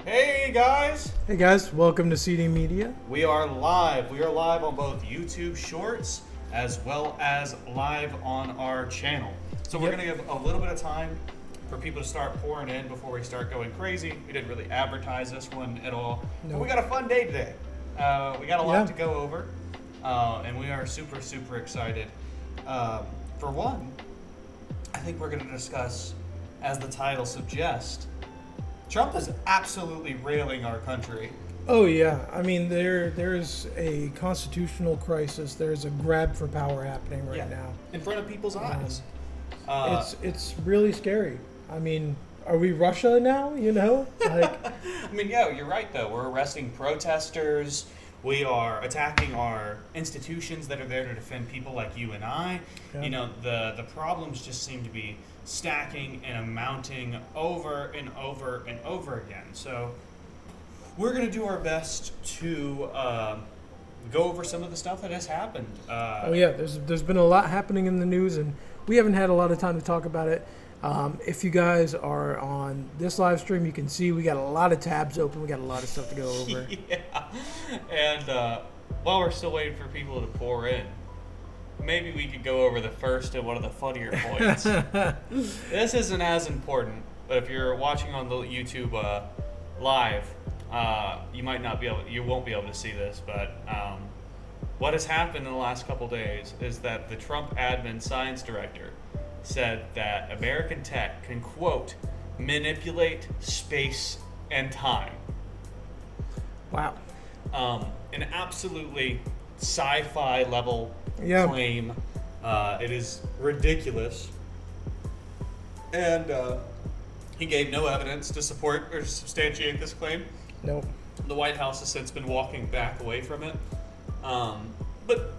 Hey guys! Hey guys, welcome to CD Media. We are live. We are live on both YouTube Shorts as well as live on our channel. So we're going to give a little bit of time for people to start pouring in before we start going crazy. We didn't really advertise this one at all. No. But we got a fun day today. We got a lot to go over, and we are super, super excited. For one, I think we're going to discuss, as the title suggests, Trump is absolutely railing our country. Oh yeah, I mean there's a constitutional crisis. There's a grab for power happening right now in front of people's eyes. It's really scary. I mean, are we Russia now? You know, like. I mean, yeah, you're right though. We're arresting protesters. We are attacking our institutions that are there to defend people like you and I. Yeah. You know, the problems just seem to be stacking and amounting over and over and over again. So we're going to do our best to go over some of the stuff that has happened. There's been a lot happening in the news, and we haven't had a lot of time to talk about it. If you guys are on this live stream, you can see we got a lot of tabs open. We got a lot of stuff to go over. Yeah, and while we're still waiting for people to pour in, maybe we could go over the first and one of the funnier points. This isn't as important, but if you're watching on the YouTube live, you won't be able to see this. But what has happened in the last couple days is that the Trump admin science director said that American tech can, quote, manipulate space and time. Wow. An absolutely sci-fi level claim. It is ridiculous. And he gave no evidence to support or substantiate this claim. Nope. The White House has since been walking back away from it. But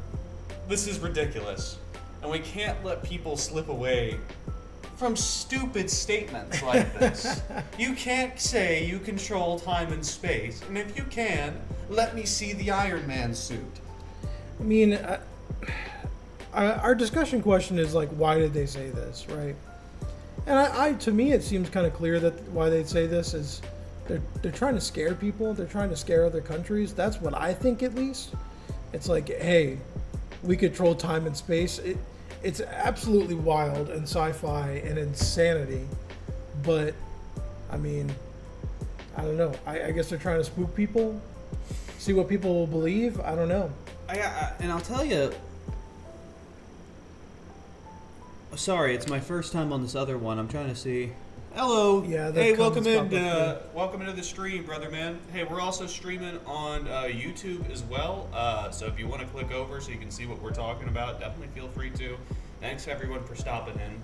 this is ridiculous. And we can't let people slip away from stupid statements like this. You can't say you control time and space. And if you can, let me see the Iron Man suit. I mean, our discussion question is like, why did they say this, right? And to me, it seems kind of clear that why they'd say this is they're trying to scare people. They're trying to scare other countries. That's what I think, at least. It's like, hey, we control time and space. It's absolutely wild and sci-fi and insanity, but I mean, I don't know. I guess they're trying to spook people, see what people will believe. I don't know. And I'll tell you. Sorry, it's my first time on this other one. I'm trying to see. Hello. Yeah. Hey, welcome into the stream, brother man. Hey, we're also streaming on YouTube as well. So if you want to click over so you can see what we're talking about, definitely feel free to. Thanks everyone for stopping in.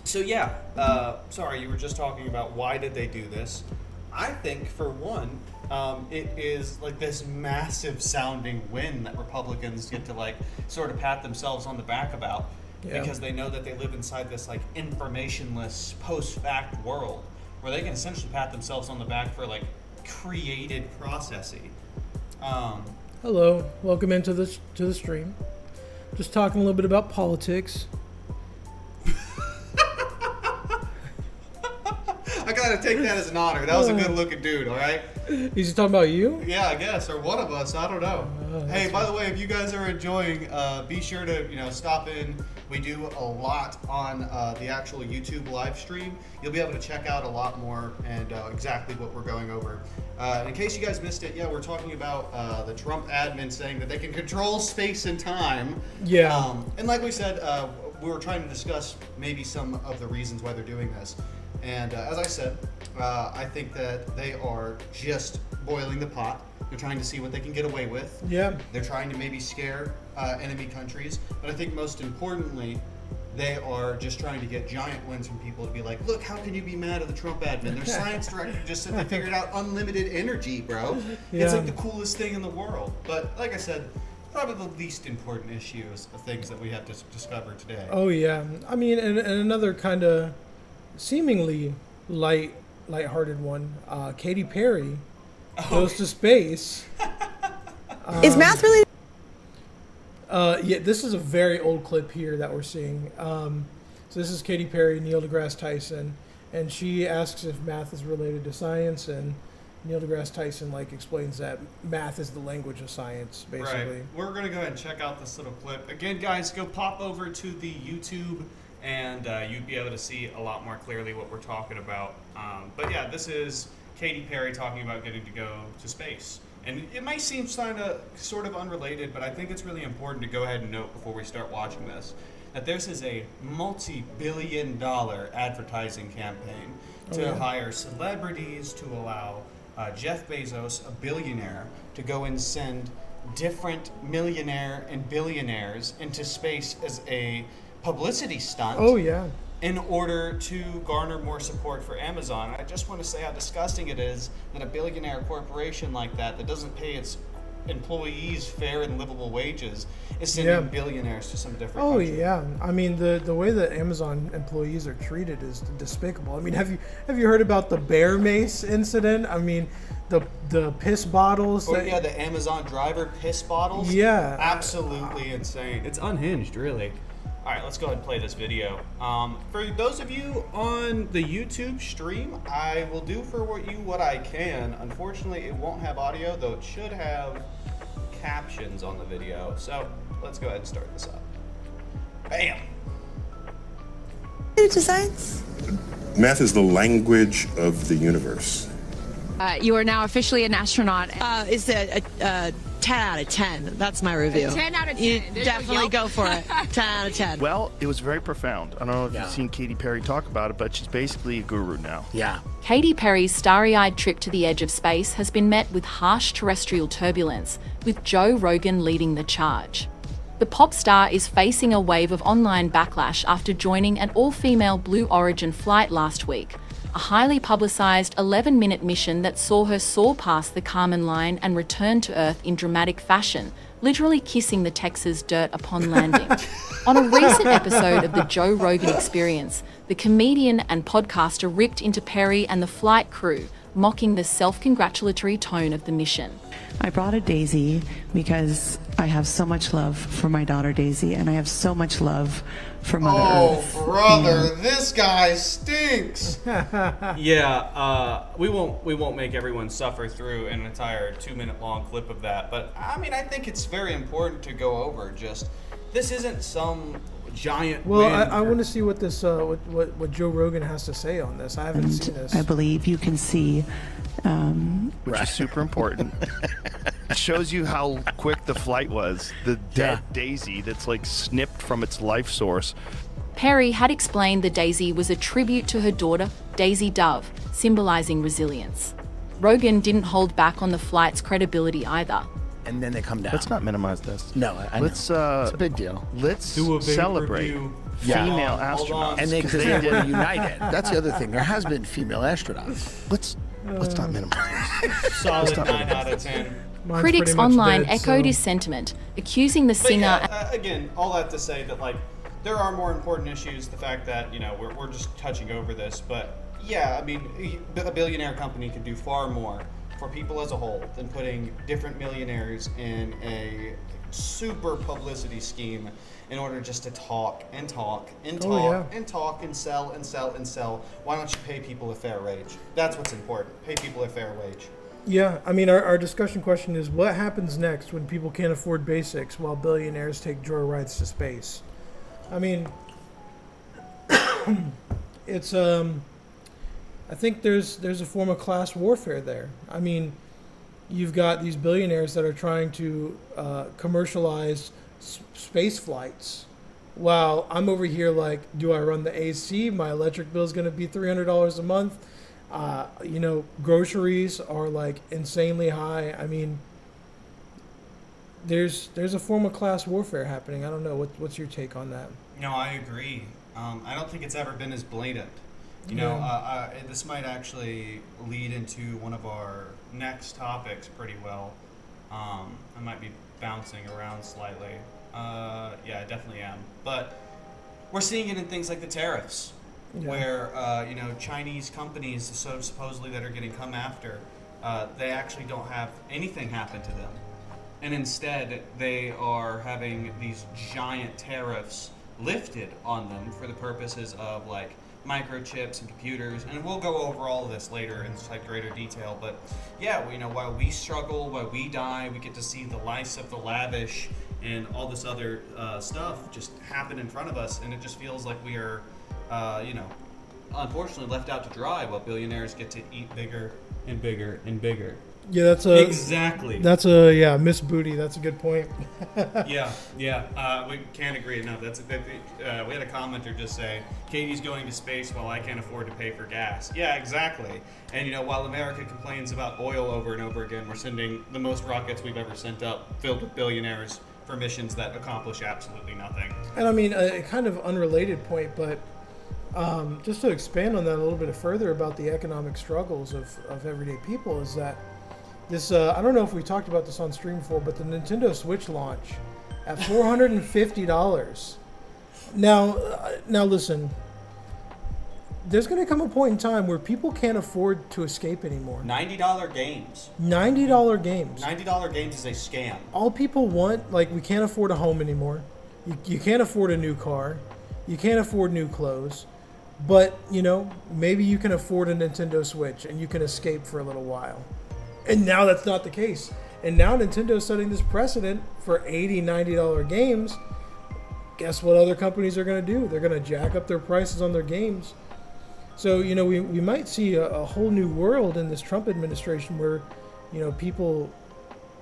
Sorry, you were just talking about why did they do this. I think for one, it is like this massive sounding win that Republicans get to like sort of pat themselves on the back about. Yeah. Because they know that they live inside this like informationless post-fact world where they can essentially pat themselves on the back for like created processing. Hello, welcome into the stream. Just talking a little bit about politics. I gotta take that as an honor. That was a good-looking dude. All right. He's talking about you? Yeah, I guess, or one of us. I don't know. Hey, by the way, if you guys are enjoying, be sure to stop in. We do a lot on the actual YouTube live stream. You'll be able to check out a lot more and exactly what we're going over. In case you guys missed it, we're talking about the Trump admin saying that they can control space and time. Yeah. And like we said, we were trying to discuss maybe some of the reasons why they're doing this. And as I said, I think that they are just boiling the pot. They're trying to see what they can get away with. Yeah. They're trying to maybe scare enemy countries. But I think most importantly, they are just trying to get giant wins from people to be like, look, how can you be mad at the Trump admin? Their science director just said they figured out unlimited energy, bro. Yeah. It's like the coolest thing in the world. But like I said, probably the least important issues of things that we have to discover today. Oh, yeah. I mean, and another kind of seemingly lighthearted one, Katy Perry goes to space. Is math really? Yeah, this is a very old clip here that we're seeing. So this is Katy Perry, Neil deGrasse Tyson, and she asks if math is related to science, and Neil deGrasse Tyson explains that math is the language of science, basically. Right. We're gonna go ahead and check out this little clip again, guys. Go pop over to the YouTube, and you'd be able to see a lot more clearly what we're talking about. But yeah, this is Katy Perry talking about getting to go to space. And it might seem sort of unrelated, but I think it's really important to go ahead and note before we start watching this that this is a multi-billion-dollar advertising campaign to hire celebrities, to allow Jeff Bezos, a billionaire, to go and send different millionaire and billionaires into space as a publicity stunt. Oh, yeah. In order to garner more support for Amazon. I just want to say how disgusting it is that a billionaire corporation like that doesn't pay its employees fair and livable wages is sending billionaires to some different country. Yeah. I mean, the way that Amazon employees are treated is despicable. I mean, have you heard about the bear mace incident? I mean, the piss bottles. The Amazon driver piss bottles. Yeah. Absolutely insane. It's unhinged, really. All right, let's go ahead and play this video. For those of you on the YouTube stream, I will do for what I can. Unfortunately, it won't have audio, though it should have captions on the video. So let's go ahead and start this up. Bam! To science? Math is the language of the universe. You are now officially an astronaut. It's a 10 out of 10. That's my review. 10 out of 10. You There definitely go for it. 10 out of 10. Well, it was very profound. I don't know if you've seen Katy Perry talk about it, but she's basically a guru now. Yeah. Katy Perry's starry-eyed trip to the edge of space has been met with harsh terrestrial turbulence, with Joe Rogan leading the charge. The pop star is facing a wave of online backlash after joining an all-female Blue Origin flight last week, a highly publicized 11-minute mission that saw her soar past the Kármán line and return to Earth in dramatic fashion, literally kissing the Texas dirt upon landing. On a recent episode of the Joe Rogan Experience, the comedian and podcaster ripped into Perry and the flight crew, mocking the self-congratulatory tone of the mission. I brought a daisy because I have so much love for my daughter Daisy, and I have so much love for Mother Earth. Oh, brother, this guy stinks. We won't make everyone suffer through an entire 2-minute long clip of that, but I mean, I think it's very important to go over just this isn't some giant. Well, I want to see what this what Joe Rogan has to say on this. I haven't seen this. I believe you can see. Which is super important. It shows you how quick the flight was. The dead daisy that's snipped from its life source. Perry had explained the daisy was a tribute to her daughter, Daisy Dove, symbolizing resilience. Rogan didn't hold back on the flight's credibility either. And then they come down. Let's not minimize this. No, I know. Let's, it's a big deal. Let's do a big celebrate review. female Hold on. astronauts. And because they were united. That's the other thing. There has been female astronauts. Let's not minimize this. Solid 9 out of 10. Mine's Critics pretty much online dead, echoed so- his sentiment, accusing the But singer. yeah, again, all that to say that there are more important issues. The fact that we're just touching over this, but yeah, I mean, a billionaire company could do far more for people as a whole than putting different millionaires in a super publicity scheme in order just to talk and talk and talk and talk and sell and sell and sell. Why don't you pay people a fair wage? That's what's important. Pay people a fair wage. Yeah, I mean, our discussion question is what happens next when people can't afford basics while billionaires take joyrides to space? I mean, it's I think there's a form of class warfare there. I mean, you've got these billionaires that are trying to commercialize space flights, while I'm over here do I run the AC? My electric bill is going to be $300 a month. Groceries are insanely high. I mean, there's a form of class warfare happening. I don't know. What's your take on that? No, I agree. I don't think it's ever been as blatant. This might actually lead into one of our next topics pretty well. I might be bouncing around slightly. Yeah, I definitely am. But we're seeing it in things like the tariffs, where Chinese companies supposedly that are getting come after, they actually don't have anything happen to them, and instead they are having these giant tariffs lifted on them for the purposes of microchips and computers, and we'll go over all of this later in like greater detail. But yeah, while we struggle, while we die, we get to see the lives of the lavish and all this other stuff just happen in front of us, and it just feels like we are, unfortunately left out to dry while billionaires get to eat bigger and bigger and bigger. Yeah, that's exactly. That's a Miss Booty. That's a good point. Yeah. We can't agree enough. We had a commenter just say, "Katie's going to space while I can't afford to pay for gas." Yeah, exactly. And while America complains about oil over and over again, we're sending the most rockets we've ever sent up, filled with billionaires for missions that accomplish absolutely nothing. And I mean, a kind of unrelated point, but just to expand on that a little bit further about the economic struggles of everyday people is that this, I don't know if we talked about this on stream before, but the Nintendo Switch launch at $450. Now listen, there's going to come a point in time where people can't afford to escape anymore. $90 games. $90 games. $90 games is a scam. All people want, we can't afford a home anymore. You can't afford a new car. You can't afford new clothes. But, maybe you can afford a Nintendo Switch and you can escape for a little while. And now that's not the case. And now Nintendo's setting this precedent for $80, $90 games. Guess what other companies are going to do? They're going to jack up their prices on their games. So, we might see a whole new world in this Trump administration where, people,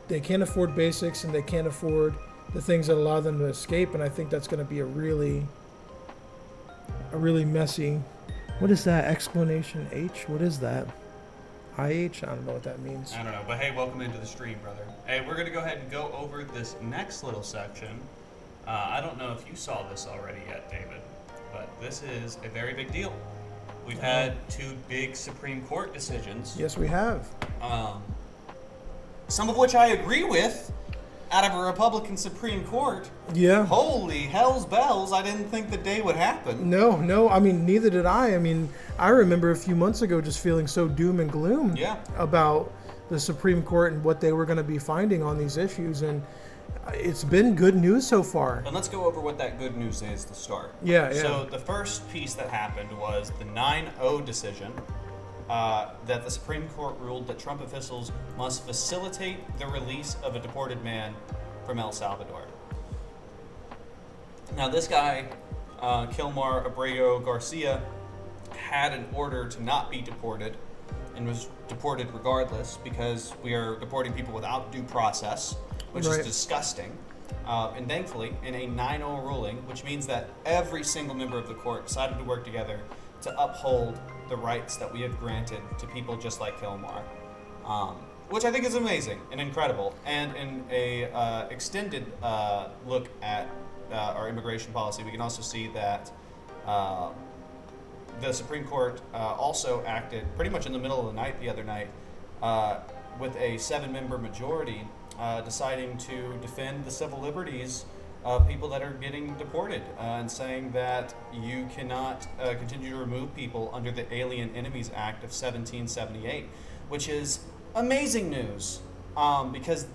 they can't afford basics and they can't afford the things that allow them to escape. And I think that's going to be a really messy. What is that? Explanation H? What is that? IH? I don't know what that means. I don't know, but hey, welcome into the stream, brother. Hey, we're going to go ahead and go over this next little section. I don't know if you saw this already yet, David, but this is a very big deal. We've had 2 big Supreme Court decisions. Yes, we have. Some of which I agree with. Out of a Republican Supreme Court. Yeah. Holy hell's bells, I didn't think the day would happen. No, I mean, neither did I. I mean, I remember a few months ago just feeling so doom and gloom about the Supreme Court and what they were going to be finding on these issues, and it's been good news so far. And let's go over what that good news is to start. Yeah. So the first piece that happened was the 9-0 decision. That the Supreme Court ruled that Trump officials must facilitate the release of a deported man from El Salvador. Now, this guy, Kilmar Abreu Garcia, had an order to not be deported and was deported regardless because we are deporting people without due process, which is disgusting. And thankfully, in a 9-0 ruling, which means that every single member of the court decided to work together to uphold the rights that we have granted to people just like Kilmar, which I think is amazing and incredible. And in a extended look at our immigration policy, we can also see that the Supreme Court also acted pretty much in the middle of the night the other night with a 7-member majority deciding to defend the civil liberties of people that are getting deported and saying that you cannot continue to remove people under the Alien Enemies Act of 1778, which is amazing news because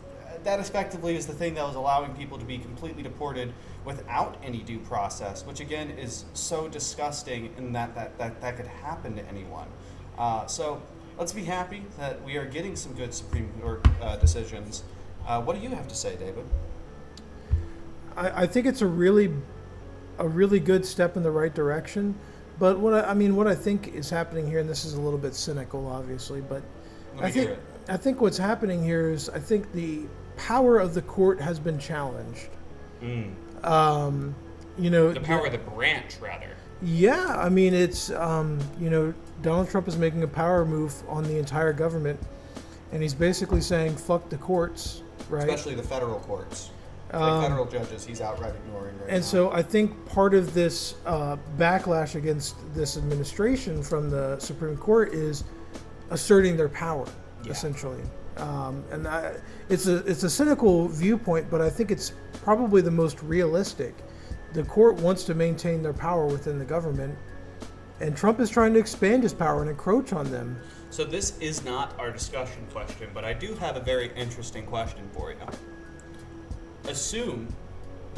that effectively is the thing that was allowing people to be completely deported without any due process, which again is so disgusting in that could happen to anyone. So let's be happy that we are getting some good Supreme Court decisions. What do you have to say, David? I think it's a really good step in the right direction, but what I think is happening here, and this is a little bit cynical, obviously, but I think what's happening here is I think the power of the court has been challenged. The power of the branch, rather. Yeah, I mean it's Donald Trump is making a power move on the entire government, and he's basically saying fuck the courts, right? Especially the federal courts. Like federal judges, he's outright ignoring right now. And so I think part of this backlash against this administration from the Supreme Court is asserting their power, essentially. It's a cynical viewpoint, but I think it's probably the most realistic. The court wants to maintain their power within the government, and Trump is trying to expand his power and encroach on them. So this is not our discussion question, but I do have a very interesting question for you. Assume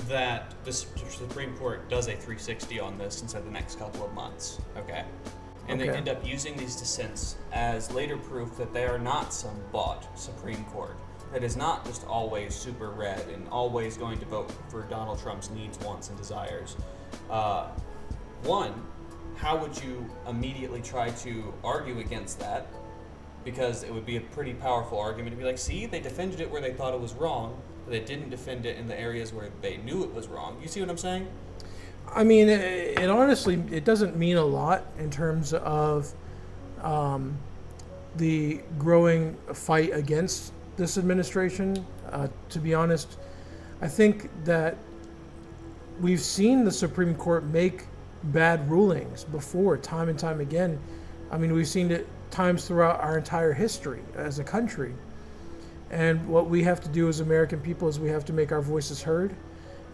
that the Supreme Court does a 360 on this inside the next couple of months, okay? And they Okay. end up using these dissents as later proof that they are not some bought Supreme Court. That is not just always super red and always going to vote for Donald Trump's needs, wants, and desires. One, how would you immediately try to argue against that? Because it would be a pretty powerful argument to be like, see, they defended it where they thought it was wrong, but they didn't defend it in the areas where they knew it was wrong. You see what I'm saying? I mean, it honestly, it doesn't mean a lot in terms of the growing fight against this administration. To be honest, I think that we've seen the Supreme Court make bad rulings before, time and time again. I mean, we've seen it times throughout our entire history as a country. And what we have to do as American people is we have to make our voices heard,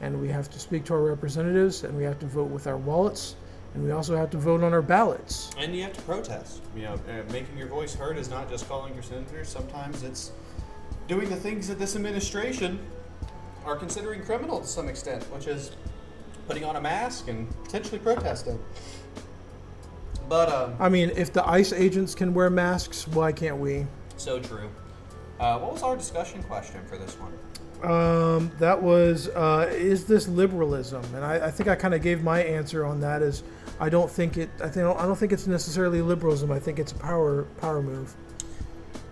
and we have to speak to our representatives, and we have to vote with our wallets, and we also have to vote on our ballots. And you have to protest. You know, making your voice heard is not just calling your senators. Sometimes it's doing the things that this administration are considering criminal to some extent, which is putting on a mask and potentially protesting. But I mean, if the ICE agents can wear masks, why can't we? so true. What was our discussion question for this one? That was, is this liberalism? And I think I kind of gave my answer on that. Is I don't think it's necessarily liberalism. I think it's a power move.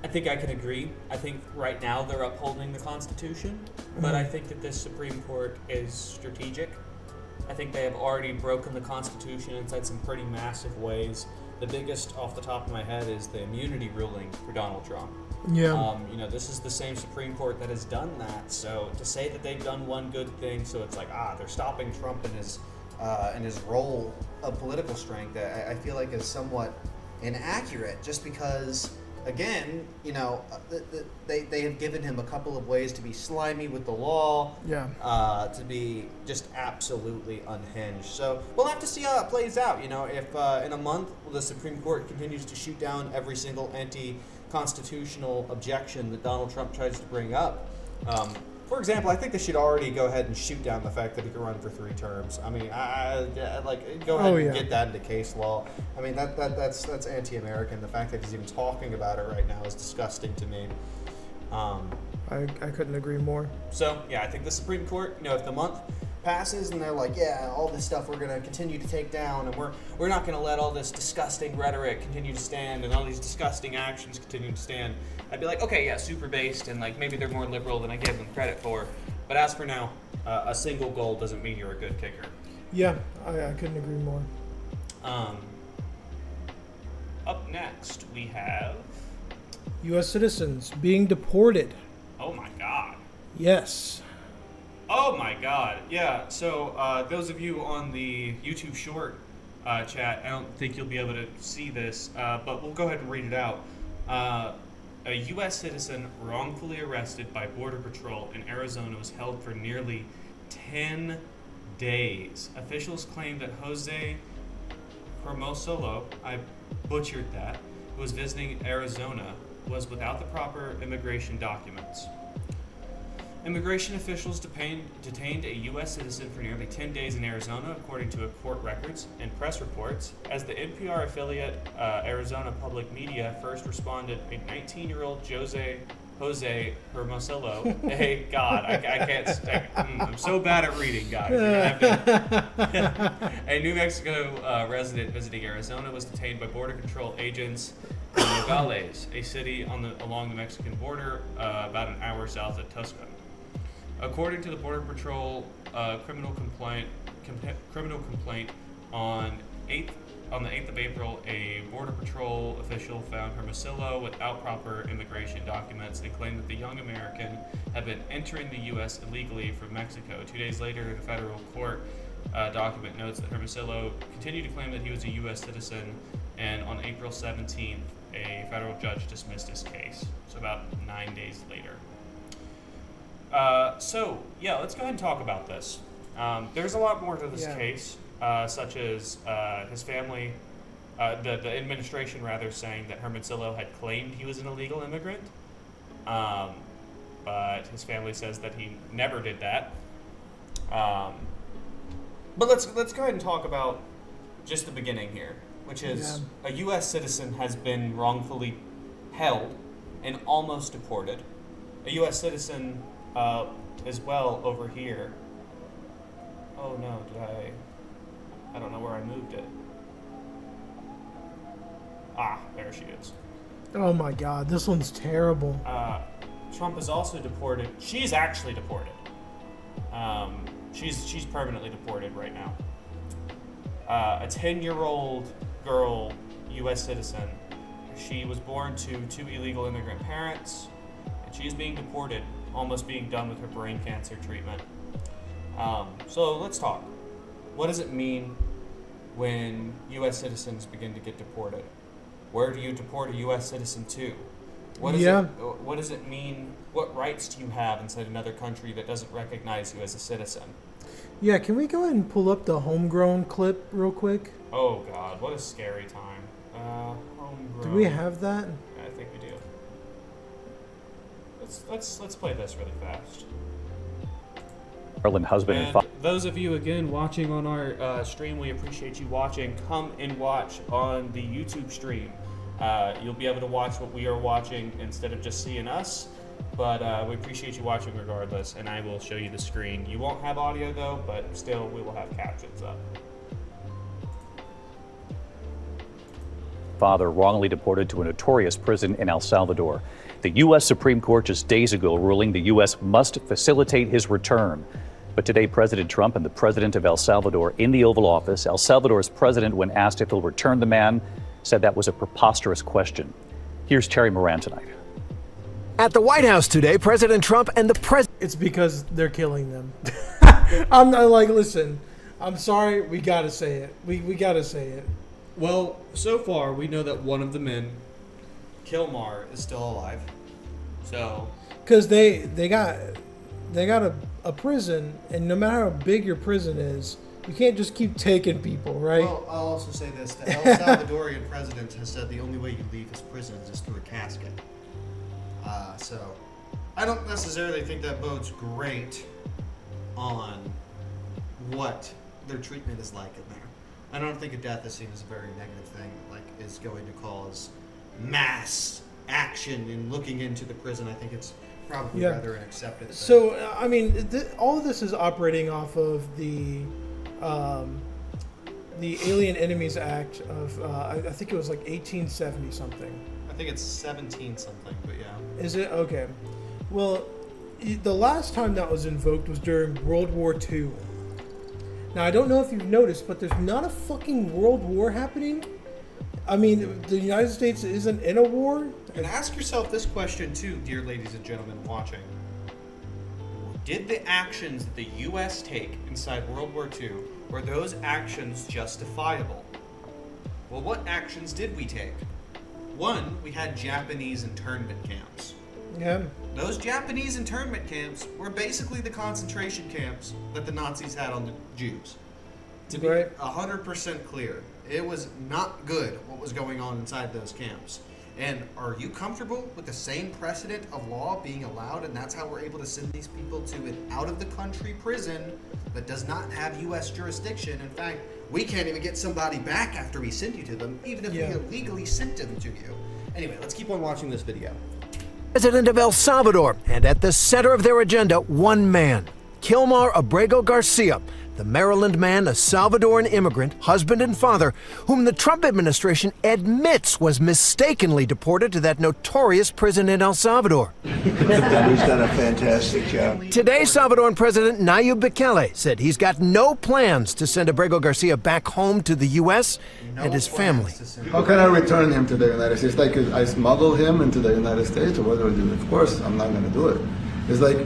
I think I can agree. I think right now they're upholding the Constitution, but I think that this Supreme Court is strategic. I think they have already broken the Constitution inside some pretty massive ways. The biggest off the top of my head is the immunity ruling for Donald Trump. Yeah. You know, this is the same Supreme Court that has done that. So to say that they've done one good thing, so it's like, they're stopping Trump in his role of political strength, I feel like is somewhat inaccurate. Just because, again, you know, they have given him a couple of ways to be slimy with the law. Yeah. To be just absolutely unhinged. So we'll have to see how it plays out. You know, if in a month the Supreme Court continues to shoot down every single anti-constitutional objection that Donald Trump tries to bring up. For example, I think they should already go ahead and shoot down the fact that he can run for 3 terms. I mean, go ahead and get that into case law. I mean, that's anti-American. The fact that he's even talking about it right now is disgusting to me. I couldn't agree more. So, yeah, I think the Supreme Court, you know, if the month passes and they're like, yeah, all this stuff we're going to continue to take down, and we're not going to let all this disgusting rhetoric continue to stand and all these disgusting actions continue to stand, I'd be like, okay, yeah, super based, and like maybe they're more liberal than I give them credit for. But as for now, a single goal doesn't mean you're a good kicker. Yeah, I couldn't agree more. Up next, we have... U.S. citizens being deported. Oh my god. Yes. Oh my god. Yeah, so those of you on the YouTube short chat, I don't think you'll be able to see this, but we'll go ahead and read it out. A U.S. citizen wrongfully arrested by Border Patrol in Arizona was held for nearly 10 days. Officials claim that Jose Hermosillo, I butchered that, who was visiting Arizona, was without the proper immigration documents. Immigration officials detained a U.S. citizen for nearly 10 days in Arizona, according to court records and press reports. As the NPR affiliate Arizona Public Media first responded, a 19-year-old Jose Hermosillo. Hey, God, I can't. I'm so bad at reading, guys. A New Mexico resident visiting Arizona was detained by Border Control agents in Nogales, a city along the Mexican border, about an hour south of Tucson. According to the Border Patrol criminal complaint on the 8th of April, a Border Patrol official found Hermosillo without proper immigration documents and claimed that the young American had been entering the U.S. illegally from Mexico. 2 days later, the federal court document notes that Hermosillo continued to claim that he was a U.S. citizen, and on April 17th, a federal judge dismissed his case. So about 9 days later. Let's go ahead and talk about this. There's a lot more to this case, such as his family, the administration rather, saying that Hermosillo had claimed he was an illegal immigrant, but his family says that he never did that. But let's go ahead and talk about just the beginning here, which is a U.S. citizen has been wrongfully held and almost deported. A U.S. citizen as well over here. Oh no, I don't know where I moved it. Ah, there she is. Oh my God, this one's terrible. Trump is also deported. She's actually deported. She's permanently deported right now. A 10-year-old girl, U.S. citizen. She was born to 2 illegal immigrant parents, and she is being deported, almost being done with her brain cancer treatment. So let's talk. What does it mean when U.S. citizens begin to get deported? Where do you deport a U.S. citizen to? What does it mean? What rights do you have inside another country that doesn't recognize you as a citizen? Yeah, can we go ahead and pull up the homegrown clip real quick? Oh God, what a scary time. Homegrown. Do we have that? I think we do. Let's play this really fast. Husband and those of you again watching on our stream, we appreciate you watching. Come and watch on the YouTube stream. You'll be able to watch what we are watching instead of just seeing us. But we appreciate you watching regardless, and I will show you the screen. You won't have audio though, but still we will have captions up. Father wrongly deported to a notorious prison in El Salvador. The U.S. Supreme Court just days ago ruling the U.S. must facilitate his return. But today, President Trump and the president of El Salvador in the Oval Office, El Salvador's president, when asked if he'll return the man, said that was a preposterous question. Here's Terry Moran tonight. At the White House today, President Trump and the president... It's because they're killing them. I'm not like, listen, I'm sorry, we gotta say it. We gotta say it. Well, so far we know that one of the men, Kilmar, is still alive. So... Because they got a prison, and no matter how big your prison is, you can't just keep taking people, right? Well, I'll also say this. The El Salvadorian president has said the only way you leave his prison is through a casket. So I don't necessarily think that bodes great on what their treatment is like in there. I don't think a death is seen as a very negative thing, like is going to cause mass action in looking into the prison. I think it's probably rather an accepted thing. So, I mean, all of this is operating off of the Alien Enemies Act of, I think it was like 1870 something. I think it's 17 something, but yeah. Is it? Okay. Well, the last time that was invoked was during World War II. Now, I don't know if you've noticed, but there's not a fucking world war happening. I mean, the United States isn't in a war. And ask yourself this question too, dear ladies and gentlemen watching. Did the actions that the U.S. take inside World War II, were those actions justifiable? Well, what actions did we take? One, we had Japanese internment camps. Yeah. Those Japanese internment camps were basically the concentration camps that the Nazis had on the Jews. To be 100% clear, it was not good what was going on inside those camps. And are you comfortable with the same precedent of law being allowed, and that's how we're able to send these people to an out-of-the-country prison that does not have U.S. jurisdiction? In fact, we can't even get somebody back after we send you to them, even if we illegally sent them to you. Anyway, let's keep on watching this video. President of El Salvador, and at the center of their agenda, one man, Kilmar Abrego Garcia, the Maryland man, a Salvadoran immigrant, husband and father, whom the Trump administration admits was mistakenly deported to that notorious prison in El Salvador. He's done a fantastic job. Today, Salvadoran President Nayib Bukele said he's got no plans to send Abrego Garcia back home to the U.S. and his family. How can I return him to the United States? Like, I smuggle him into the United States, or what do I do? Of course, I'm not going to do it. It's like,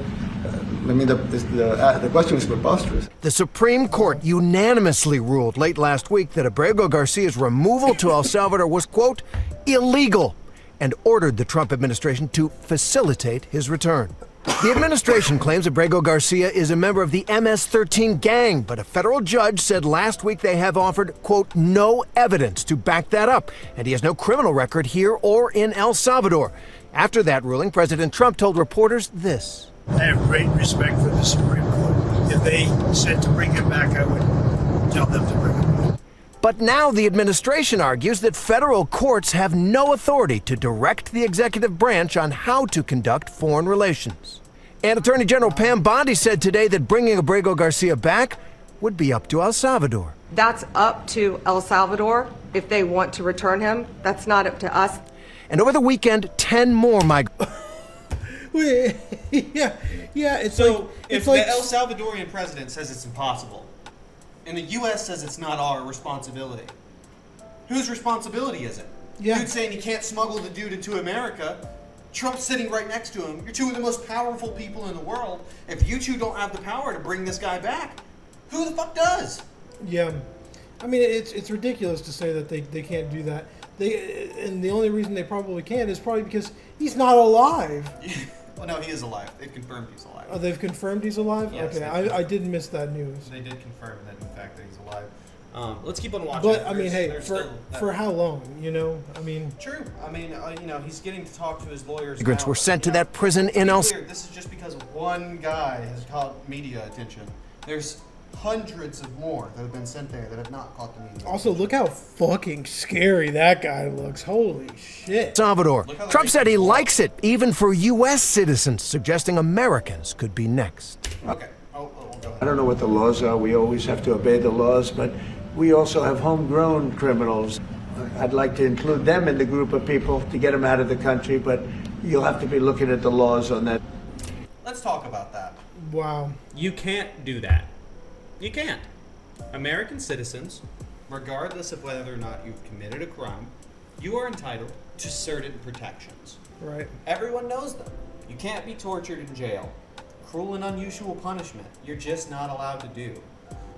I mean, the question is preposterous. The Supreme Court unanimously ruled late last week that Abrego Garcia's removal to El Salvador was, quote, illegal, and ordered the Trump administration to facilitate his return. The administration claims Abrego Garcia is a member of the MS-13 gang, but a federal judge said last week they have offered, quote, no evidence to back that up, and he has no criminal record here or in El Salvador. After that ruling, President Trump told reporters this. I have great respect for the Supreme Court. If they said to bring him back, I would tell them to bring him back. But now the administration argues that federal courts have no authority to direct the executive branch on how to conduct foreign relations. And Attorney General Pam Bondi said today that bringing Abrego Garcia back would be up to El Salvador. That's up to El Salvador if they want to return him. That's not up to us. And over the weekend, 10 more migrants. yeah, it's so like if the El Salvadorian president says it's impossible, and the U.S. says it's not our responsibility, whose responsibility is it? Yeah. Dude saying he can't smuggle the dude into America. Trump's sitting right next to him. You're two of the most powerful people in the world. If you two don't have the power to bring this guy back, who the fuck does? Yeah, I mean it's ridiculous to say that they can't do that. And the only reason they probably can't is probably because he's not alive. Well, no, he is alive. They've confirmed he's alive. Oh, they've confirmed he's alive? Yes, okay, I did miss that news. They did confirm that, in fact, that he's alive. Let's keep on watching. But, I mean, hey, for how long, you know? I mean... True. I mean, you know, he's getting to talk to his lawyers Migrants now, were sent to you know, that prison in El Salvador. This is just because one guy has caught media attention. There's hundreds of more that have been sent there that have not caught the media. Also, look how fucking scary that guy looks. Holy shit. Salvador. Trump said he likes it, even for U.S. citizens, suggesting Americans could be next. Okay. Go ahead. I don't know what the laws are. We always have to obey the laws, but we also have homegrown criminals. I'd like to include them in the group of people to get them out of the country, but you'll have to be looking at the laws on that. Let's talk about that. Wow. You can't do that. You can't. American citizens, regardless of whether or not you've committed a crime, you are entitled to certain protections. Right. Everyone knows them. You can't be tortured in jail. Cruel and unusual punishment, you're just not allowed to do.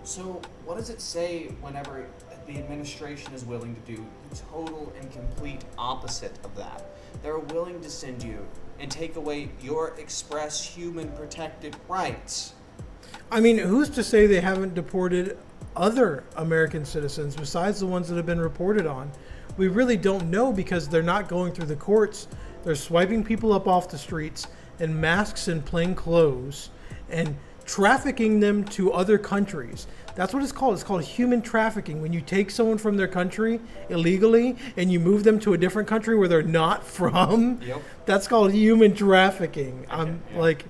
So what does it say whenever the administration is willing to do the total and complete opposite of that? They're willing to send you and take away your express human protected rights. I mean, who's to say they haven't deported other American citizens besides the ones that have been reported on? We really don't know because they're not going through the courts. They're swiping people up off the streets in masks and plain clothes and trafficking them to other countries. That's what it's called. It's called human trafficking. When you take someone from their country illegally and you move them to a different country where they're not from, Yep. That's called human trafficking. Like,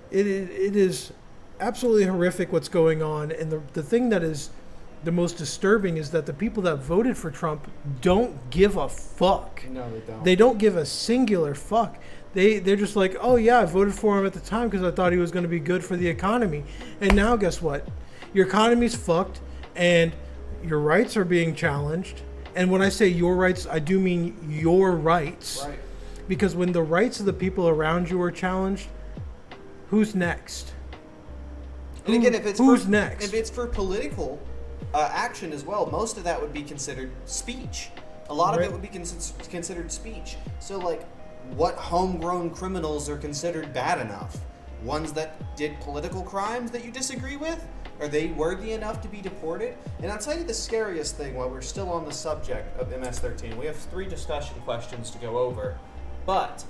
it is absolutely horrific what's going on. And the thing that is the most disturbing is that the people that voted for Trump don't give a fuck. No, they don't. They don't give a singular fuck. They're just like, oh yeah, I voted for him at the time because I thought he was going to be good for the economy. And now guess what? Your economy's fucked and your rights are being challenged. And when I say your rights, I do mean your rights. Right. Because when the rights of the people around you are challenged, who's next? And again, if it's who's for, next? If it's for political action as well, most of that would be considered speech. A lot of it would be considered speech. So, like, what homegrown criminals are considered bad enough? Ones that did political crimes that you disagree with? Are they worthy enough to be deported? And I'll tell you the scariest thing while we're still on the subject of MS-13. We have 3 discussion questions to go over, but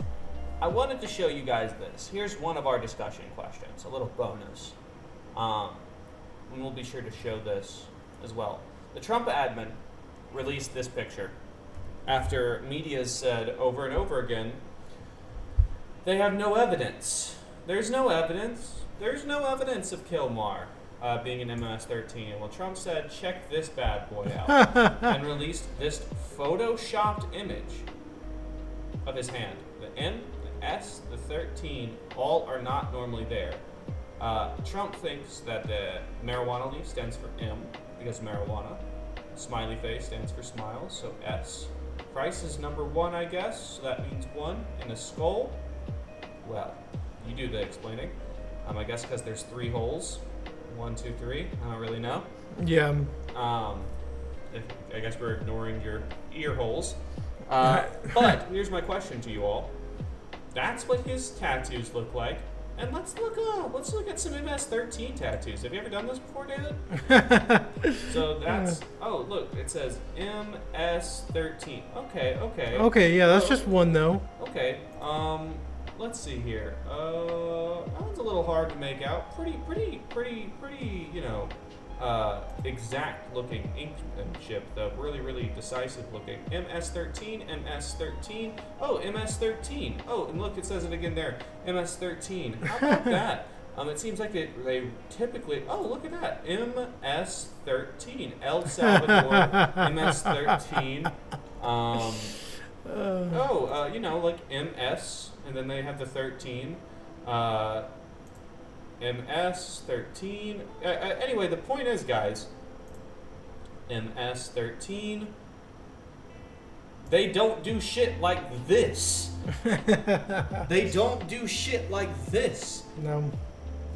I wanted to show you guys this. Here's one of our discussion questions, a little bonus. And we'll be sure to show this as well. The Trump admin released this picture after media said over and over again, they have no evidence. There's no evidence. There's no evidence of Kilmar being an MS-13. Well, Trump said, check this bad boy out, and released this photoshopped image of his hand. The M, the S, the 13, all are not normally there. Trump thinks that the marijuana leaf stands for M because marijuana. Smiley face stands for smile, so S. Price is number 1, I guess, so that means 1. And a skull, well, you do the explaining. I guess because there's 3 holes. 1, 2, 3. I don't really know. Yeah. I guess we're ignoring your ear holes. But here's my question to you all. That's what his tattoos look like. And let's look at some MS-13 tattoos. Have you ever done this before, David? So that's, oh, look, it says MS-13. Okay. Okay, yeah, that's just one, though. Okay, let's see here. That one's a little hard to make out. Pretty, exact looking inkmanship, though. Really decisive looking. MS-13, MS-13. Oh, MS-13. Oh, and look, it says it again there. MS-13. How about that? It seems like they typically... Oh, look at that. MS-13. El Salvador, MS-13. Like MS, and then they have the 13. MS-13. Anyway, the point is, guys, MS-13, they don't do shit like this. They don't do shit like this. No.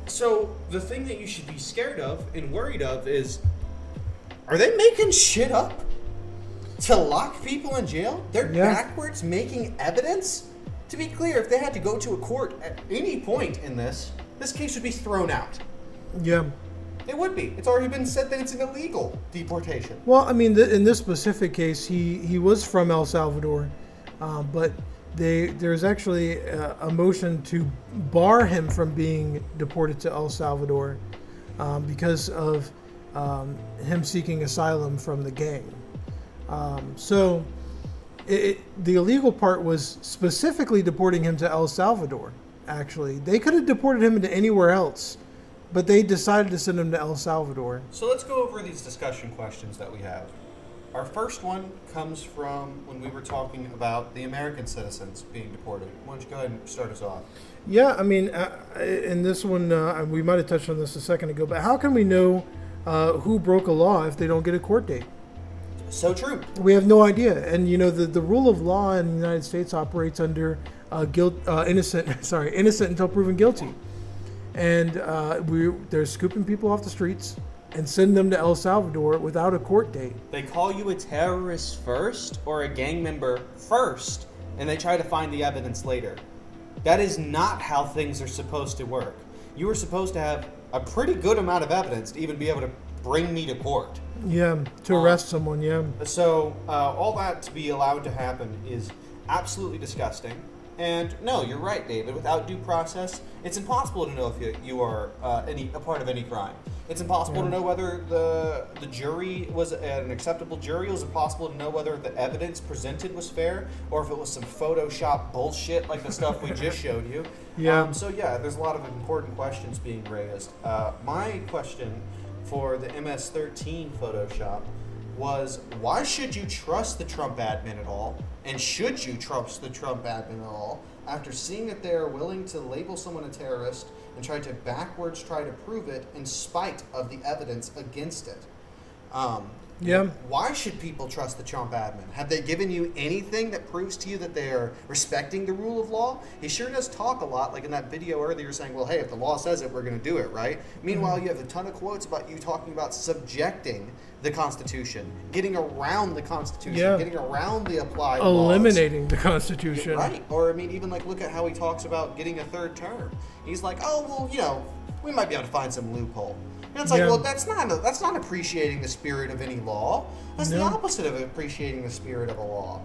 So, the thing that you should be scared of and worried of is, are they making shit up to lock people in jail? They're backwards making evidence? To be clear, if they had to go to a court at any point in this case would be thrown out. Yeah. It would be. It's already been said that it's an illegal deportation. Well, I mean, in this specific case, he was from El Salvador, but there's actually a motion to bar him from being deported to El Salvador because of him seeking asylum from the gang. So the illegal part was specifically deporting him to El Salvador. Actually, they could have deported him into anywhere else, but they decided to send him to El Salvador. So let's go over these discussion questions that we have. Our first one comes from when we were talking about the American citizens being deported. Why don't you go ahead and start us off? Yeah, I mean, in this one, we might have touched on this a second ago, but how can we know who broke a law if they don't get a court date? So true. We have no idea. And, the rule of law in the United States operates under innocent until proven guilty. And they're scooping people off the streets and sending them to El Salvador without a court date. They call you a terrorist first or a gang member first, and they try to find the evidence later. That is not how things are supposed to work. You are supposed to have a pretty good amount of evidence to even be able to bring me to court. Yeah, to arrest someone, yeah. So all that to be allowed to happen is absolutely disgusting. And no, you're right, David. Without due process, it's impossible to know if you are a part of any crime. It's impossible to know whether the jury was an acceptable jury. It was impossible to know whether the evidence presented was fair or if it was some Photoshop bullshit like the stuff we just showed you. Yeah. There's a lot of important questions being raised. My question for the MS-13 Photoshop was, why should you trust the Trump admin at all? And should you trust the Trump admin at all after seeing that they are willing to label someone a terrorist and try to backwards try to prove it in spite of the evidence against it? Why should people trust the Trump admin? Have they given you anything that proves to you that they are respecting the rule of law? He sure does talk a lot, like in that video earlier, saying, well, hey, if the law says it, we're going to do it, right? Meanwhile, you have a ton of quotes about you talking about subjecting the Constitution, getting around the Constitution, getting around the applied eliminating laws. The Constitution. Right. Or, even look at how he talks about getting a third term. He's like, oh, well, we might be able to find some loophole. And it's like, well, that's not appreciating the spirit of any law. That's the opposite of appreciating the spirit of a law.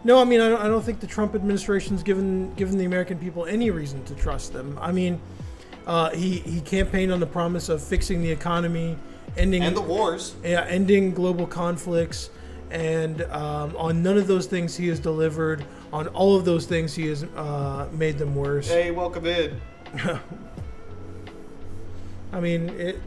No, I mean, I don't think the Trump administration's given the American people any reason to trust them. I mean, he campaigned on the promise of fixing the economy, ending the wars, ending global conflicts, and on none of those things he has delivered. On all of those things, he has made them worse. Hey, welcome in. I mean,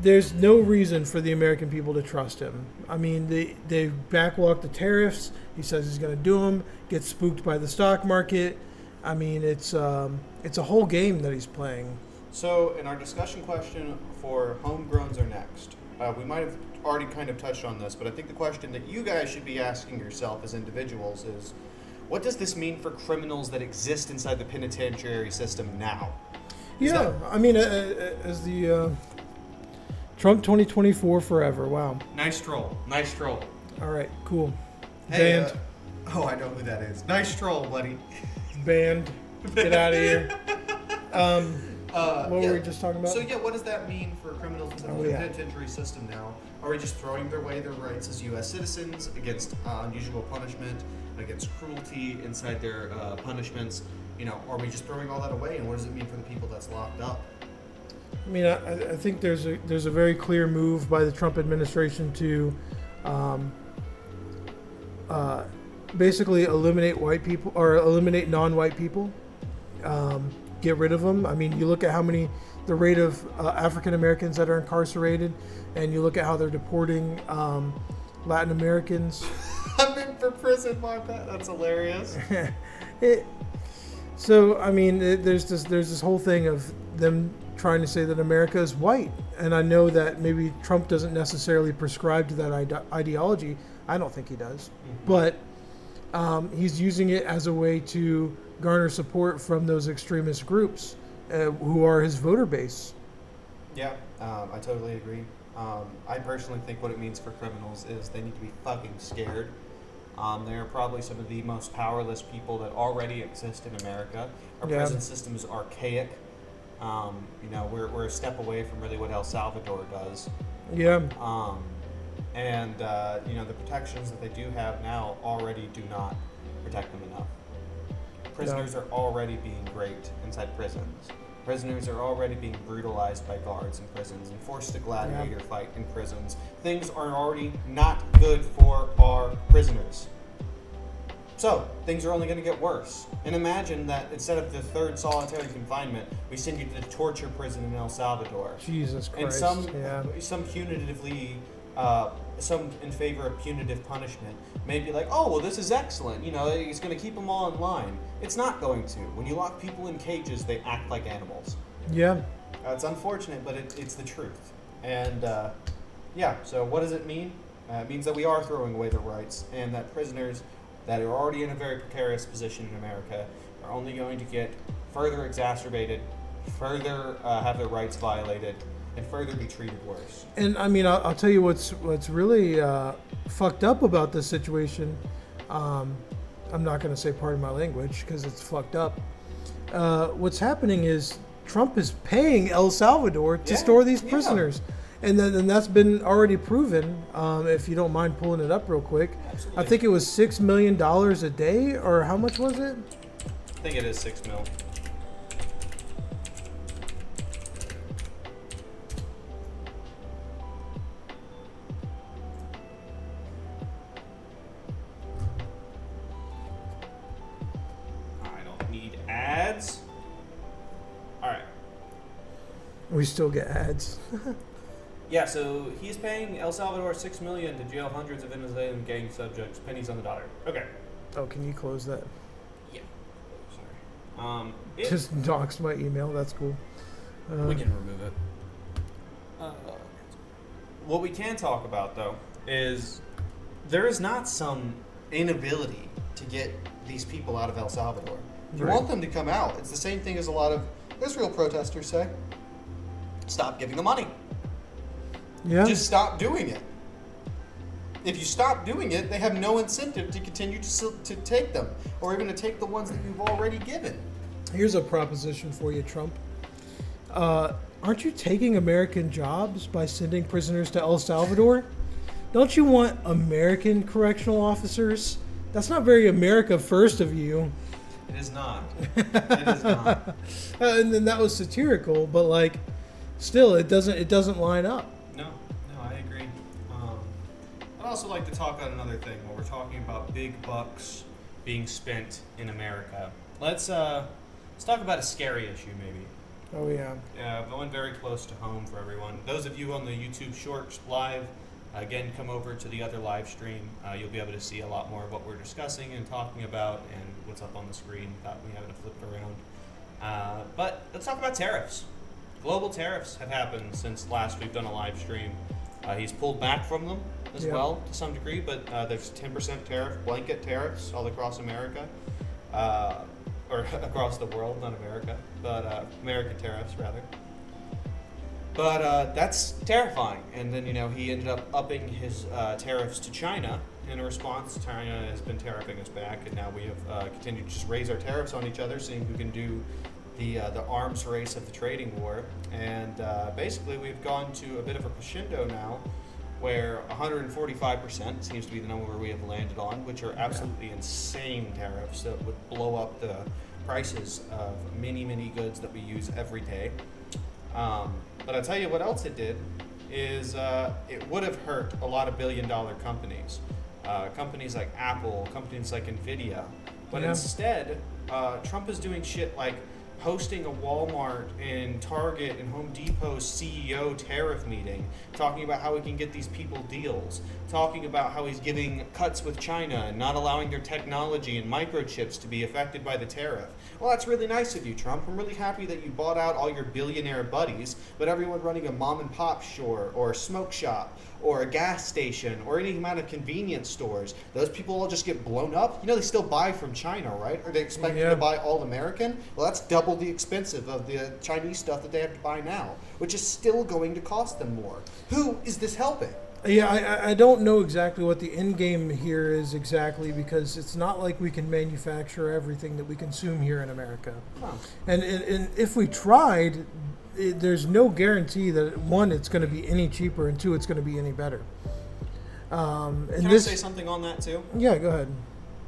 there's no reason for the American people to trust him. I mean, they backwalked the tariffs. He says he's going to do them. Gets spooked by the stock market. I mean, it's a whole game that he's playing. So, in our discussion question for homegrowns are next. We might have already kind of touched on this, but I think the question that you guys should be asking yourself as individuals is, what does this mean for criminals that exist inside the penitentiary system now? I mean, as the Trump 2024 forever. Wow. Nice troll. Nice troll. All right, cool. Hey, Banned. I know who that is. Nice troll, buddy. Banned. Get out of here. What were we just talking about? So, what does that mean for criminals in the penitentiary system now? Are we just throwing away their rights as U.S. citizens against unusual punishment? against cruelty inside their punishments. Are we just throwing all that away? And what does it mean for the people that's locked up? I mean, I think there's a very clear move by the Trump administration to basically eliminate white people or eliminate non-white people, get rid of them. I mean, you look at the rate of African Americans that are incarcerated, and you look at how they're deporting Latin Americans. I'm in for prison, my bad. That's hilarious. So I mean, there's this whole thing of them trying to say that America is white, and I know that maybe Trump doesn't necessarily prescribe to that ideology. I don't think he does, but he's using it as a way to garner support from those extremist groups who are his voter base. Yeah, I totally agree. I personally think what it means for criminals is they need to be fucking scared. They're probably some of the most powerless people that already exist in America. Our prison system is archaic. We're a step away from really what El Salvador does. Yeah. And the protections that they do have now already do not protect them enough. Prisoners are already being raped inside prisons. Prisoners are already being brutalized by guards in prisons and forced to gladiator fight in prisons. Things are already not good for our prisoners. So, things are only going to get worse. And imagine that instead of the third solitary confinement, we send you to the torture prison in El Salvador. Jesus Christ. And some punitively, some in favor of punitive punishment may be like, oh, well, this is excellent. It's going to keep them all in line. It's not going to. When you lock people in cages, they act like animals. Yeah. It's unfortunate, but it's the truth. And, so what does it mean? It means that we are throwing away their rights, and that prisoners that are already in a very precarious position in America are only going to get further exacerbated, further have their rights violated, and further be treated worse. And I mean, I'll tell you what's really fucked up about this situation. I'm not going to say pardon my language because it's fucked up. What's happening is Trump is paying El Salvador to store these prisoners. And then that's been already proven. If you don't mind pulling it up real quick. Absolutely. I think it was $6 million a day, or how much was it? I think it is $6 million. I don't need ads. All right. We still get ads. Yeah, so he's paying El Salvador $6 million to jail hundreds of Venezuelan gang subjects. Pennies on the dollar. Okay. Oh, can you close that? Yeah. Sorry. Just doxed my email. That's cool. We can remove it. What we can talk about, though, is there is not some inability to get these people out of El Salvador. You want them to come out. It's the same thing as a lot of Israel protesters say. Stop giving them money. Yeah. Just stop doing it. If you stop doing it, they have no incentive to continue to take them, or even to take the ones that you've already given. Here's a proposition for you, Trump. Aren't you taking American jobs by sending prisoners to El Salvador? Don't you want American correctional officers? That's not very America first of you. It is not. It is not. And then that was satirical, but still, it doesn't line up. No, I agree. I'd also like to talk on another thing while we're talking about big bucks being spent in America. Let's talk about a scary issue, maybe. Oh yeah. Yeah, one very close to home for everyone. Those of you on the YouTube Shorts live, again, come over to the other live stream. You'll be able to see a lot more of what we're discussing and talking about, and what's up on the screen without me having to flip it around. But let's talk about tariffs. Global tariffs have happened since last we've done a live stream. He's pulled back from them as well to some degree, but there's 10% tariff, blanket tariffs all across America, or across the world, not America, but American tariffs rather. But that's terrifying. And then, he ended up upping his tariffs to China. In response, China has been tariffing us back, and now we have continued to just raise our tariffs on each other, seeing who can do the arms race of the trading war. And basically we've gone to a bit of a crescendo now where 145% seems to be the number we have landed on, which are absolutely insane tariffs that would blow up the prices of many, many goods that we use every day. But I'll tell you what else it did is it would have hurt a lot of billion-dollar companies, companies like Apple, companies like Nvidia. But instead, Trump is doing shit like hosting a Walmart and Target and Home Depot's CEO tariff meeting, talking about how he can get these people deals, talking about how he's giving cuts with China and not allowing their technology and microchips to be affected by the tariff. Well, that's really nice of you, Trump. I'm really happy that you bought out all your billionaire buddies, but everyone running a mom and pop store or a smoke shop or a gas station or any amount of convenience stores, those people all just get blown up. You know, they still buy from China, right? Are they expecting to buy all American? Well, that's double the expensive of the Chinese stuff that they have to buy now, which is still going to cost them more. Who is this helping? Yeah, I don't know exactly what the end game here is exactly, because it's not like we can manufacture everything that we consume here in America. Oh. And if we tried, there's no guarantee that, one, it's going to be any cheaper, and two, it's going to be any better. And Can I say something on that too? Yeah, go ahead.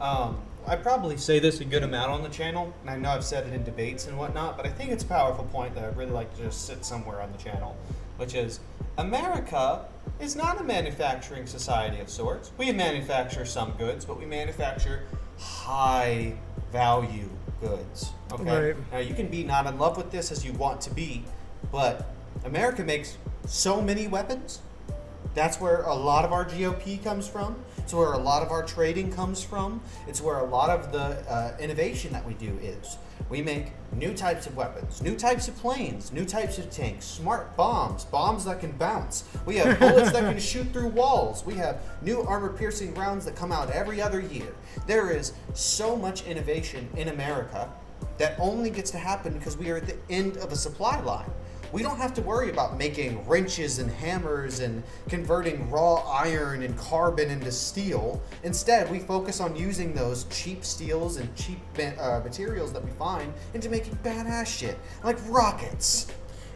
I probably say this a good amount on the channel, and I know I've said it in debates and whatnot, but I think it's a powerful point that I'd really like to just sit somewhere on the channel, which is America is not a manufacturing society of sorts. We manufacture some goods, but we manufacture high value goods. Okay? Right. Now, you can be not in love with this as you want to be, but America makes so many weapons. That's where a lot of our GOP comes from. It's where a lot of our trading comes from. It's where a lot of the innovation that we do is. We make new types of weapons, new types of planes, new types of tanks, smart bombs, bombs that can bounce. We have bullets that can shoot through walls. We have new armor-piercing rounds that come out every other year. There is so much innovation in America that only gets to happen because we are at the end of a supply line. We don't have to worry about making wrenches and hammers and converting raw iron and carbon into steel. Instead, we focus on using those cheap steels and cheap materials that we find into making badass shit, like rockets.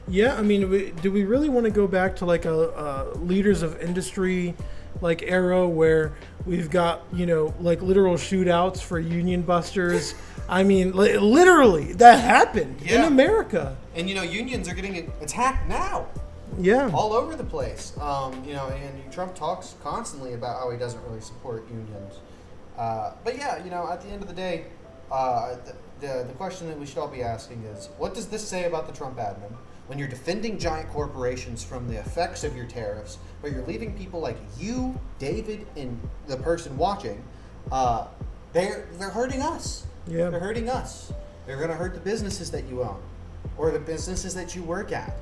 Yeah, I mean, do we really want to go back to like a leaders of industry like era where we've got, you know, like literal shootouts for union busters? I mean, literally, that happened in America. And, you know, unions are getting attacked now. Yeah. All over the place. You know, and Trump talks constantly about how he doesn't really support unions. But yeah, you know, at the end of the day, the question that we should all be asking is, what does this say about the Trump admin? When you're defending giant corporations from the effects of your tariffs, but you're leaving people like you, David, and the person watching, they're hurting us. Yeah. They're hurting us. They're going to hurt the businesses that you own, or the businesses that you work at,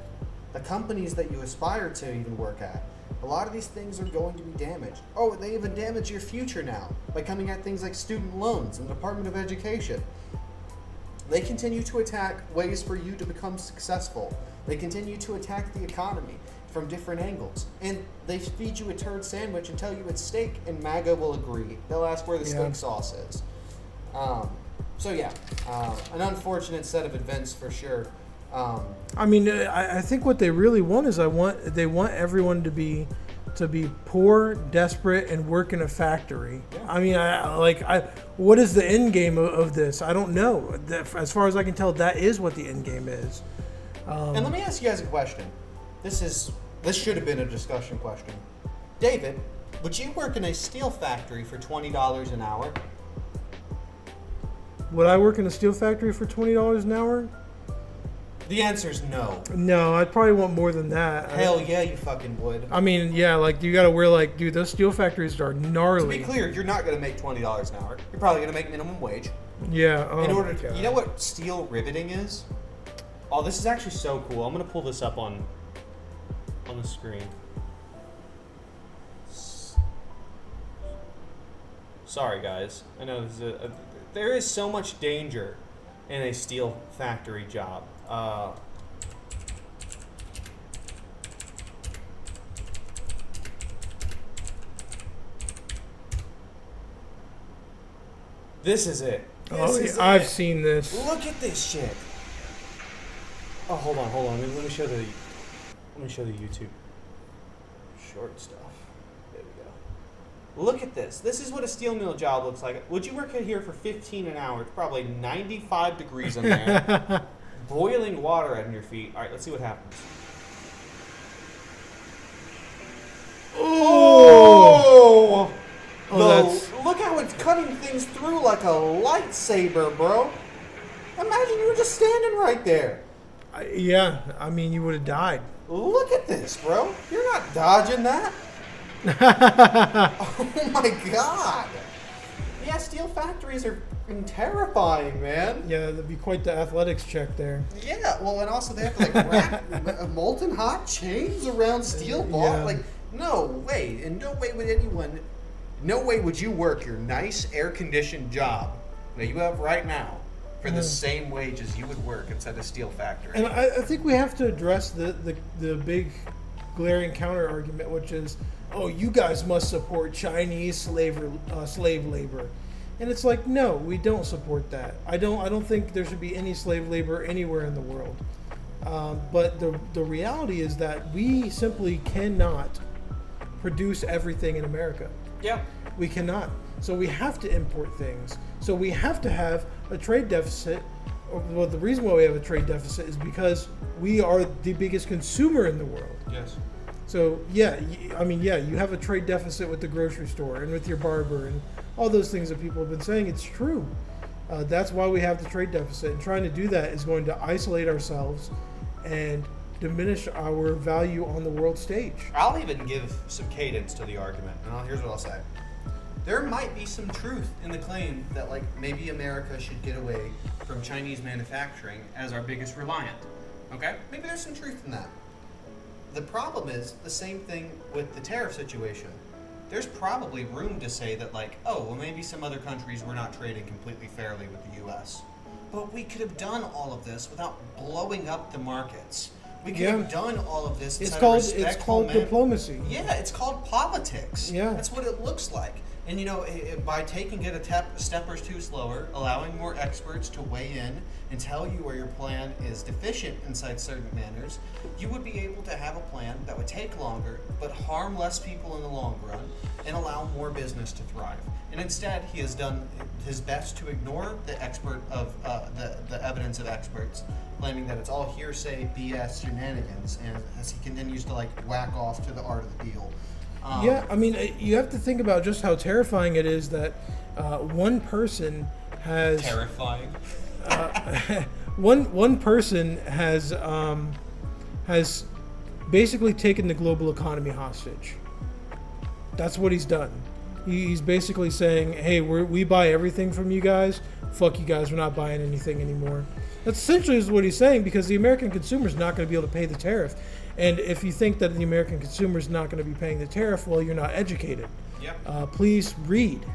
the companies that you aspire to even work at. A lot of these things are going to be damaged. Oh, they even damage your future now by coming at things like student loans and the Department of Education. They continue to attack ways for you to become successful. They continue to attack the economy from different angles. And they feed you a turd sandwich and tell you it's steak, and MAGA will agree. They'll ask where the steak sauce is. So yeah, an unfortunate set of events for sure. I mean, I think what they really want is they want everyone to be poor, desperate, and work in a factory. Yeah. I mean, what is the end game of this? I don't know. As far as I can tell, that is what the end game is. And let me ask you guys a question. This should have been a discussion question. David, would you work in a steel factory for $20 an hour? Would I work in a steel factory for $20 an hour? The answer is no. No, I'd probably want more than that. Hell yeah, you fucking would. I mean, yeah, like you gotta wear dude, those steel factories are gnarly. To be clear, you're not gonna make $20 an hour. You're probably gonna make minimum wage. Yeah. Oh, in order to, you know what steel riveting is? Oh, this is actually so cool. I'm gonna pull this up on the screen. Sorry, guys. I know this is there is so much danger in a steel factory job. This is it. I've seen this. Look at this shit. Oh, hold on. Let me show the YouTube short stuff. Look at this. This is what a steel mill job looks like. Would you work here for 15 an hour? It's probably 95 degrees in there. Boiling water at your feet. All right, let's see what happens. Oh! Look how it's cutting things through like a lightsaber, bro. Imagine you were just standing right there. Yeah, I mean, you would have died. Look at this, bro. You're not dodging that. Oh my god. Yeah, steel factories are terrifying, man. Yeah, that'd be quite the athletics check there. Yeah, well, and also they have to like wrap molten hot chains around steel ball. Yeah. Like, no way, and no way would anyone, no way would you work your nice air-conditioned job that you have right now for the same wage as you would work inside a steel factory. And I think we have to address the big glaring counter argument, which is, oh, you guys must support Chinese slave labor. And it's like, no, we don't support that. I don't think there should be any slave labor anywhere in the world. But the reality is that we simply cannot produce everything in America. Yeah. We cannot. So we have to import things. So we have to have a trade deficit. Well, the reason why we have a trade deficit is because we are the biggest consumer in the world. Yes. So yeah, you have a trade deficit with the grocery store and with your barber and all those things that people have been saying. It's true. That's why we have the trade deficit. And trying to do that is going to isolate ourselves and diminish our value on the world stage. I'll even give some cadence to the argument, and here's what I'll say. There might be some truth in the claim that, like, maybe America should get away from Chinese manufacturing as our biggest reliant. Okay? Maybe there's some truth in that. The problem is the same thing with the tariff situation. There's probably room to say that, like, oh, well, maybe some other countries were not trading completely fairly with the U.S. But we could have done all of this without blowing up the markets. We could have done all of this. It's called diplomacy. Yeah, it's called politics. Yeah, that's what it looks like. And you know, by taking it a step or two slower, allowing more experts to weigh in and tell you where your plan is deficient inside certain manners, you would be able to have a plan that would take longer, but harm less people in the long run, and allow more business to thrive. And instead, he has done his best to ignore the the evidence of experts, claiming that it's all hearsay, BS, shenanigans, and as he continues to like whack off to the art of the deal. Yeah, I mean, you have to think about just how terrifying it is that one person has terrifying. One person has basically taken the global economy hostage. That's what he's done. He's basically saying, "Hey, we buy everything from you guys. Fuck you guys. We're not buying anything anymore." That's essentially is what he's saying, because the American consumer is not going to be able to pay the tariff. And if you think that the American consumer is not going to be paying the tariff, well, you're not educated. Yep. Please read.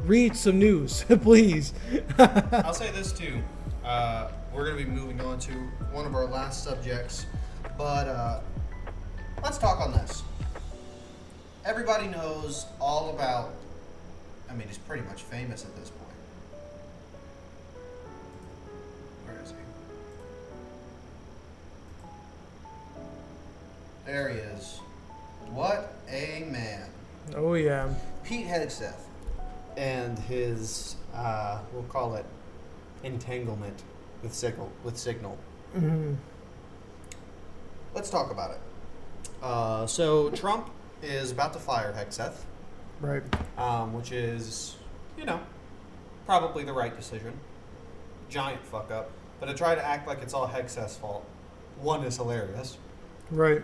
Read some news, please. I'll say this too. We're going to be moving on to one of our last subjects, but let's talk on this. Everybody knows all about, I mean, he's pretty much famous at this point. Where is he? There he is. What a man. Oh, yeah. Pete Hegseth and his, we'll call it entanglement with Signal. Mm-hmm. Let's talk about it. So Trump is about to fire Hegseth. Right. Which is, you know, probably the right decision. Giant fuck up. But to try to act like it's all Hegseth's fault, one, is hilarious. Right.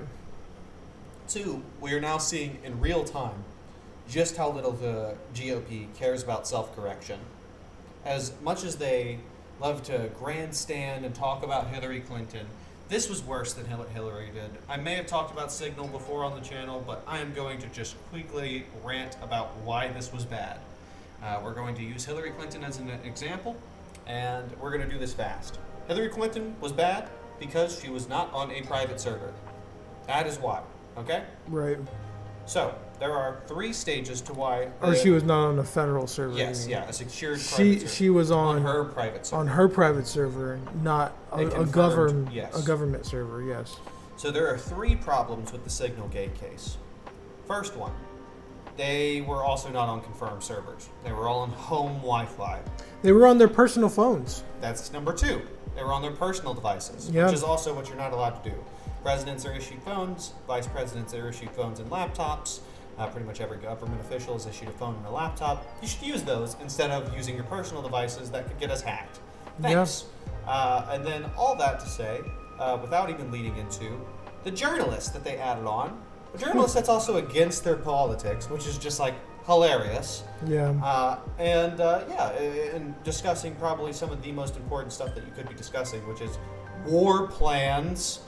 Two, we are now seeing in real time just how little the GOP cares about self-correction. As much as they love to grandstand and talk about Hillary Clinton, this was worse than Hillary did. I may have talked about Signal before on the channel, but I am going to just quickly rant about why this was bad. We're going to use Hillary Clinton as an example, and we're going to do this fast. Hillary Clinton was bad because she was not on a private server. That is why. Okay? Right. So, there are 3 stages to why... Or she was not on a federal server. Yes, yeah, a secured private server. She was on her private server. On her private server, not a government server, yes. So there are 3 problems with the Signalgate case. First one, they were also not on confirmed servers. They were all on home Wi-Fi. They were on their personal phones. That's number 2. They were on their personal devices, Yeah. which is also what you're not allowed to do. Presidents are issued phones. Vice presidents are issued phones and laptops. Pretty much every government official is issued a phone and a laptop. You should use those instead of using your personal devices that could get us hacked. Thanks. And then all that to say, without even leading into the journalist that they added on, a journalist that's also against their politics, which is just like hilarious. Yeah. And discussing probably some of the most important stuff that you could be discussing, which is war plans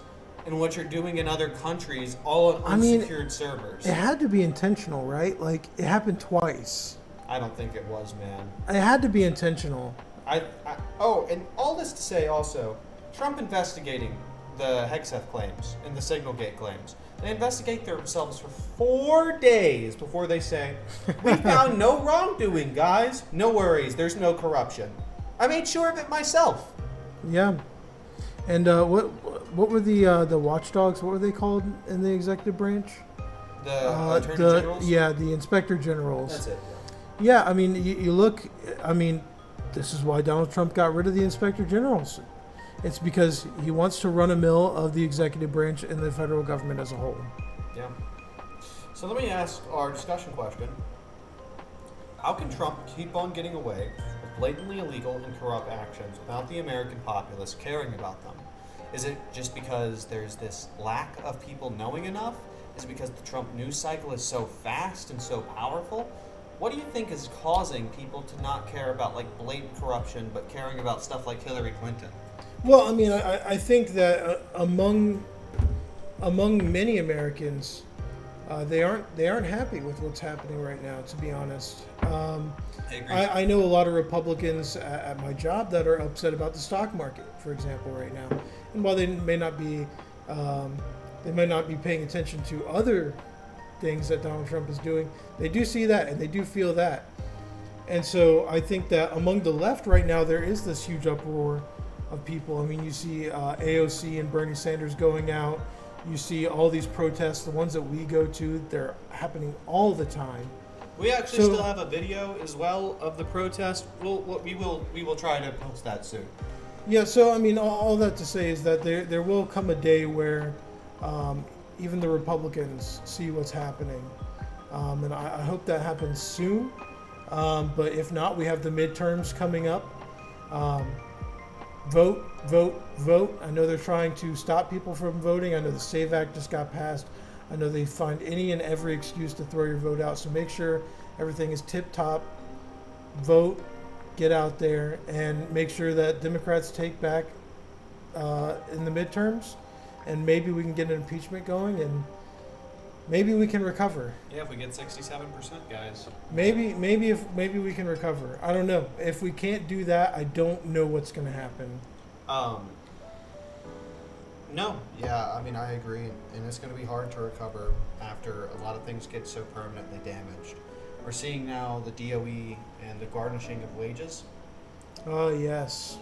and what you're doing in other countries, all on unsecured servers. It had to be intentional, right? Like, it happened twice. I don't think it was, man. It had to be intentional. And all this to say also, Trump investigating the Hexeth claims and the Signalgate claims. They investigate themselves for 4 days before they say, we found no wrongdoing, guys. No worries, there's no corruption. I made sure of it myself. Yeah. And what were the watchdogs? What were they called in the executive branch? The attorney generals? Yeah, the inspector generals. That's it. Yeah, I mean, you look. I mean, this is why Donald Trump got rid of the inspector generals. It's because he wants to run a mill of the executive branch and the federal government as a whole. Yeah. So let me ask our discussion question. How can Trump keep on getting away with blatantly illegal and corrupt actions without the American populace caring about them? Is it just because there's this lack of people knowing enough? Is it because the Trump news cycle is so fast and so powerful? What do you think is causing people to not care about like blatant corruption, but caring about stuff like Hillary Clinton? Well, I mean, I think that among many Americans, they aren't happy with what's happening right now. To be honest, I know a lot of Republicans at my job that are upset about the stock market, for example, right now. And while they may not be paying attention to other things that Donald Trump is doing, they do see that and they do feel that. And so I think that among the left right now, there is this huge uproar of people. I mean, you see AOC and Bernie Sanders going out. You see all these protests, the ones that we go to, they're happening all the time. We actually still have a video as well of the protest. We will try to post that soon. Yeah, so I mean, all that to say is that there will come a day where even the Republicans see what's happening, and I hope that happens soon. But if not, we have the midterms coming up. Vote, vote, vote. I know they're trying to stop people from voting. I know the SAVE Act just got passed. I know they find any and every excuse to throw your vote out. So make sure everything is tip-top. Vote, get out there, and make sure that Democrats take back in the midterms. And maybe we can get an impeachment going, and maybe we can recover. Yeah, if we get 67%, guys. Maybe we can recover. I don't know. If we can't do that, I don't know what's going to happen. No. Yeah, I mean, I agree. And it's going to be hard to recover after a lot of things get so permanently damaged. We're seeing now the DOE and the garnishing of wages. Oh, yes.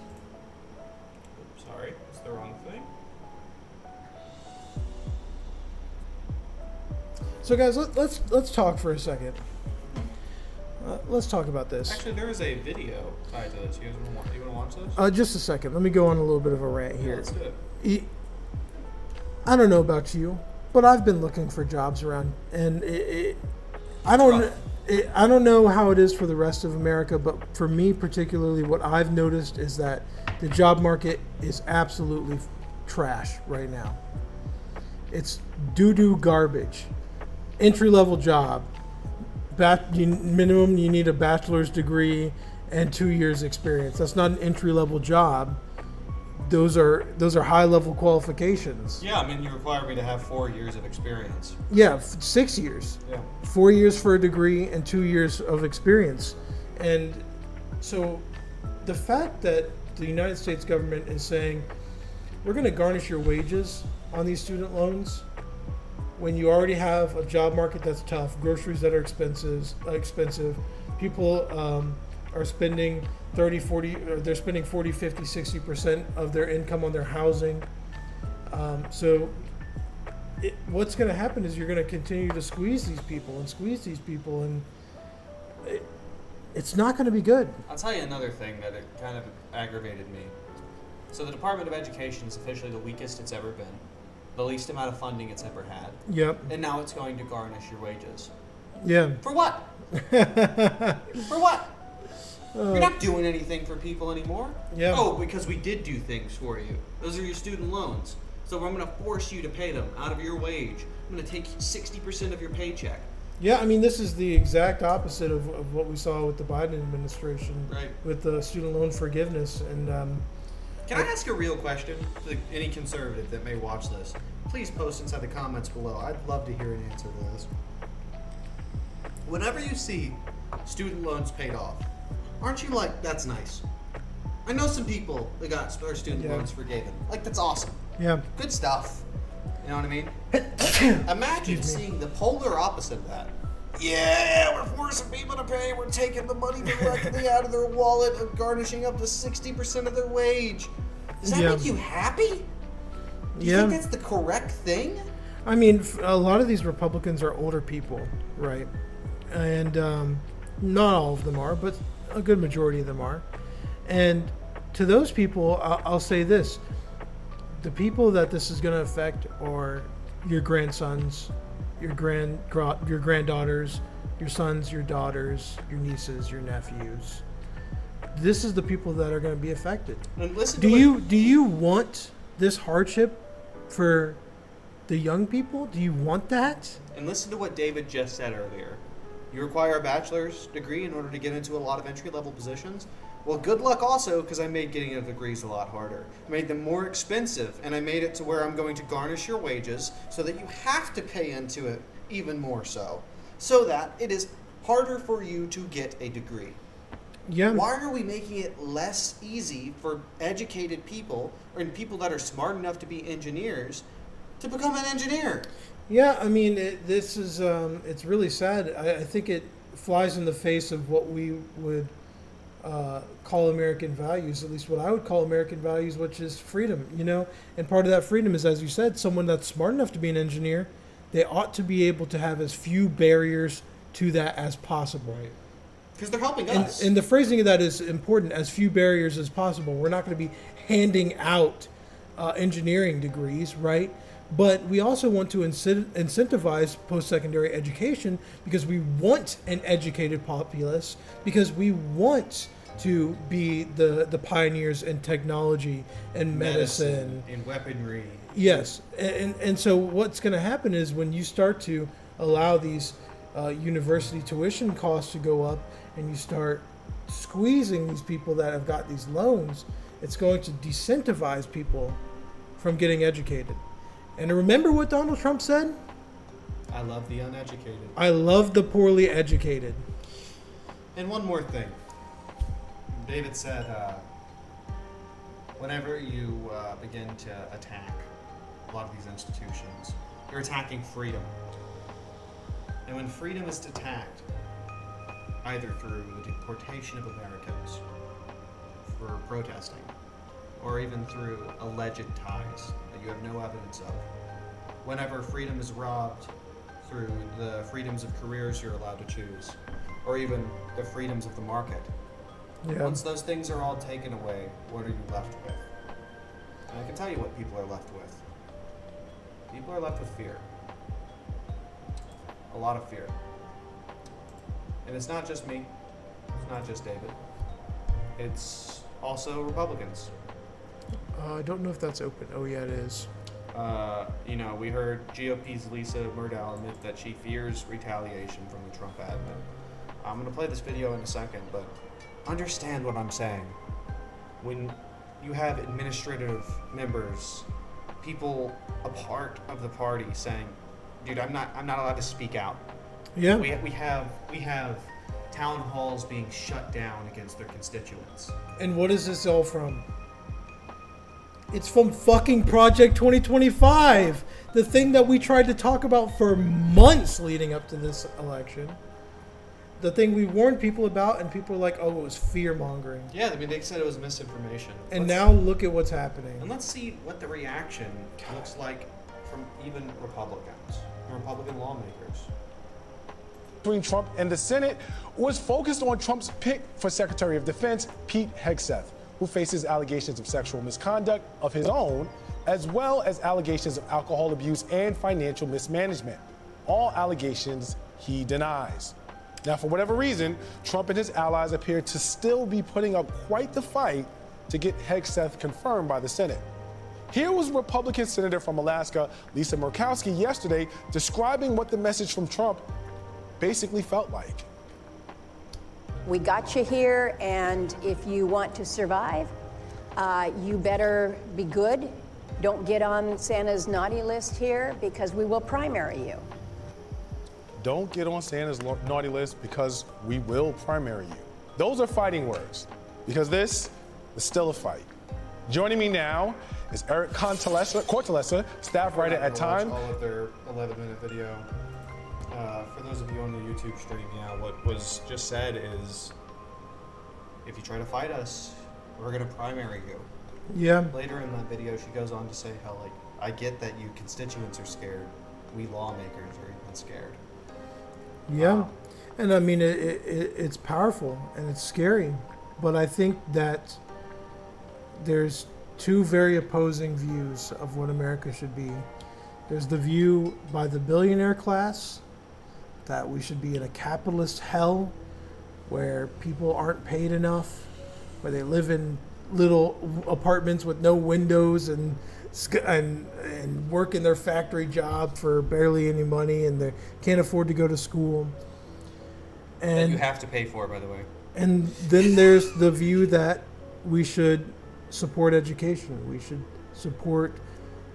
Oops, sorry, that's the wrong thing. So, guys, let's talk for a second. Let's talk about this. Actually, there is a video tied to this. You want to watch this? Just a second. Let me go on a little bit of a rant here. Yeah, let's do it. I don't know about you, but I've been looking for jobs around, and I don't know how it is for the rest of America, but for me particularly, what I've noticed is that the job market is absolutely trash right now. It's doo-doo garbage. Entry-level job. Minimum, you need a bachelor's degree and 2 years experience. That's not an entry-level job. Those are high-level qualifications. Yeah, I mean, you require me to have 4 years of experience. Yeah, 6 years. Yeah. 4 years for a degree and 2 years of experience. And so the fact that the United States government is saying, we're going to garnish your wages on these student loans when you already have a job market that's tough, groceries that are expensive, people are spending 30, 40, or they're spending 40, 50, 60% of their income on their housing. So what's going to happen is you're going to continue to squeeze these people, and it's not going to be good. I'll tell you another thing that it kind of aggravated me. So the Department of Education is officially the weakest it's ever been, the least amount of funding it's ever had. Yep. And now it's going to garnish your wages. Yeah. For what? For what? You're not doing anything for people anymore. Yeah. Oh, because we did do things for you. Those are your student loans. So I'm going to force you to pay them out of your wage. I'm going to take 60% of your paycheck. Yeah, I mean, this is the exact opposite of what we saw with the Biden administration, right, with the student loan forgiveness. And can I ask a real question to any conservative that may watch this? Please post inside the comments below. I'd love to hear an answer to this. Whenever you see student loans paid off, aren't you like, that's nice? I know some people that got their student loans forgiven. Like, that's awesome. Yeah. Good stuff. You know what I mean? Imagine seeing the polar opposite of that. Yeah, we're forcing people to pay. We're taking the money directly out of their wallet and garnishing up to 60% of their wage. Does that make you happy? Do you think that's the correct thing? I mean, a lot of these Republicans are older people, right? And not all of them are, but a good majority of them are. And to those people, I'll say this. The people that this is going to affect are your grandsons, your granddaughters, your sons, your daughters, your nieces, your nephews. This is the people that are going to be affected. And listen do you want this hardship for the young people? Do you want that? And listen to what David just said earlier. You require a bachelor's degree in order to get into a lot of entry-level positions? Well, good luck also, because I made getting into degrees a lot harder. I made them more expensive, and I made it to where I'm going to garnish your wages so that you have to pay into it even more so that it is harder for you to get a degree. Yeah. Why are we making it less easy for educated people, or people that are smart enough to be engineers, to become an engineer? Yeah, I mean, this is, it's really sad. I think it flies in the face of what we would call American values, at least what I would call American values, which is freedom, you know? And part of that freedom is, as you said, someone that's smart enough to be an engineer, they ought to be able to have as few barriers to that as possible. Right. Because they're helping us. And the phrasing of that is important, as few barriers as possible. We're not going to be handing out engineering degrees, right? But we also want to incentivize post-secondary education because we want an educated populace, because we want to be the pioneers in technology and medicine. In weaponry. Yes. And so what's going to happen is when you start to allow these university tuition costs to go up and you start squeezing these people that have got these loans, it's going to disincentivize people from getting educated. And remember what Donald Trump said? I love the uneducated. I love the poorly educated. And one more thing. David said, whenever you begin to attack a lot of these institutions, you're attacking freedom. And when freedom is attacked, either through the deportation of Americans for protesting, or even through alleged ties that you have no evidence of. Whenever freedom is robbed through the freedoms of careers you're allowed to choose, or even the freedoms of the market. Yeah. Once those things are all taken away, what are you left with? And I can tell you what people are left with. People are left with fear. A lot of fear. And it's not just me. It's not just David. It's also Republicans. I don't know if that's open. Oh, yeah, it is. We heard GOP's Lisa Murdow admit that she fears retaliation from the Trump admin. I'm going to play this video in a second, but understand what I'm saying. When you have administrative members, people a part of the party saying, dude, I'm not allowed to speak out. Yeah. We have town halls being shut down against their constituents. And what is this all from? It's from fucking Project 2025. The thing that we tried to talk about for months leading up to this election. The thing we warned people about, and people were like, oh, it was fear-mongering. Yeah, I mean, they said it was misinformation. And now look at what's happening. And let's see what the reaction looks like from even Republicans and Republican lawmakers. Between Trump and the Senate was focused on Trump's pick for Secretary of Defense, Pete Hegseth, who faces allegations of sexual misconduct of his own, as well as allegations of alcohol abuse and financial mismanagement. All allegations he denies. Now, for whatever reason, Trump and his allies appear to still be putting up quite the fight to get Hegseth confirmed by the Senate. Here was Republican Senator from Alaska, Lisa Murkowski, yesterday describing what the message from Trump basically felt like. We got you here, and if you want to survive, you better be good. Don't get on Santa's naughty list here, because we will primary you. Don't get on Santa's naughty list because we will primary you. Those are fighting words, because this is still a fight. Joining me now is Eric Cortellessa, staff writer at Time. All of their 11-minute video. For those of you on the YouTube stream, what was just said is, if you try to fight us, we're going to primary you. Yeah. Later in that video, she goes on to say how, I get that you constituents are scared. We lawmakers are even scared. Yeah. And I mean, it's powerful and it's scary. But I think that there's two very opposing views of what America should be. There's the view by the billionaire class that we should be in a capitalist hell where people aren't paid enough, where they live in little apartments with no windows and work in their factory job for barely any money, and they can't afford to go to school. And you have to pay for, by the way. And then there's the view that we should support education. We should support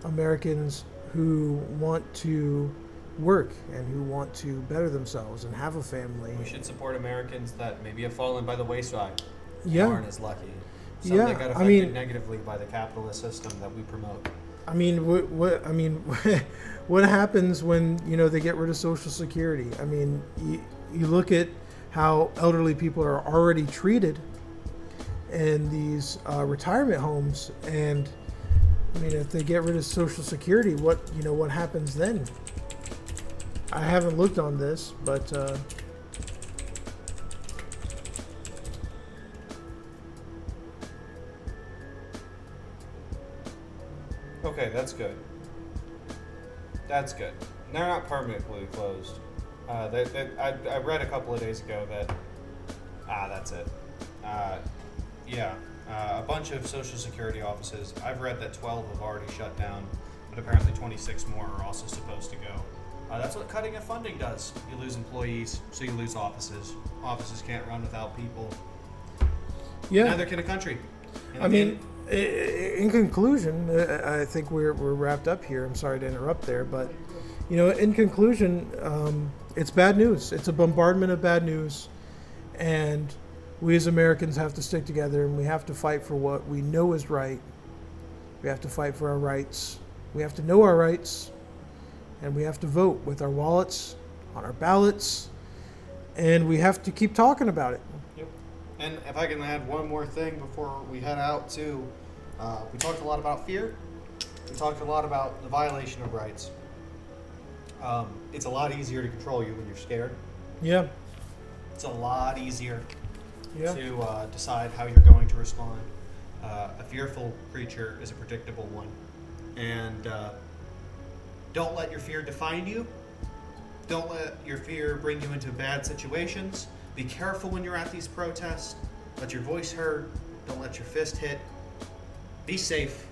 Americans who want to work and who want to better themselves and have a family. We should support Americans that maybe have fallen by the wayside. Yeah. Aren't as lucky. Some that got affected negatively by the capitalist system that we promote. I mean, what happens when they get rid of Social Security? I mean, you look at how elderly people are already treated in these retirement homes, and I mean, if they get rid of Social Security, what happens then? I haven't looked on this, but okay, that's good. That's good. They're not permanently closed. I read a couple of days ago that that's it. A bunch of Social Security offices. I've read that 12 have already shut down, but apparently 26 more are also supposed to go. That's what cutting of funding does. You lose employees, so you lose offices. Offices can't run without people. Yeah. Neither can a country. I mean, in conclusion, I think we're wrapped up here. I'm sorry to interrupt there, but in conclusion, it's bad news. It's a bombardment of bad news, and we as Americans have to stick together, and we have to fight for what we know is right. We have to fight for our rights. We have to know our rights, and we have to vote with our wallets, on our ballots, and we have to keep talking about it. Yep. And if I can add one more thing before we head out too, we talked a lot about fear. We talked a lot about the violation of rights. It's a lot easier to control you when you're scared. Yeah. It's a lot easier Yeah. to decide how you're going to respond. A fearful creature is a predictable one. And don't let your fear define you. Don't let your fear bring you into bad situations. Be careful when you're at these protests. Let your voice heard. Don't let your fist hit. Be safe.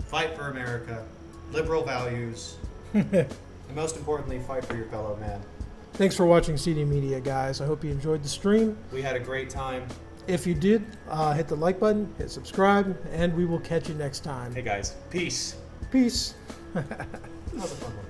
Fight for America. Liberal values. And most importantly, fight for your fellow man. Thanks for watching CD Media, guys. I hope you enjoyed the stream. We had a great time. If you did, hit the like button, hit subscribe, and we will catch you next time. Hey guys, peace. Peace. That was a fun one.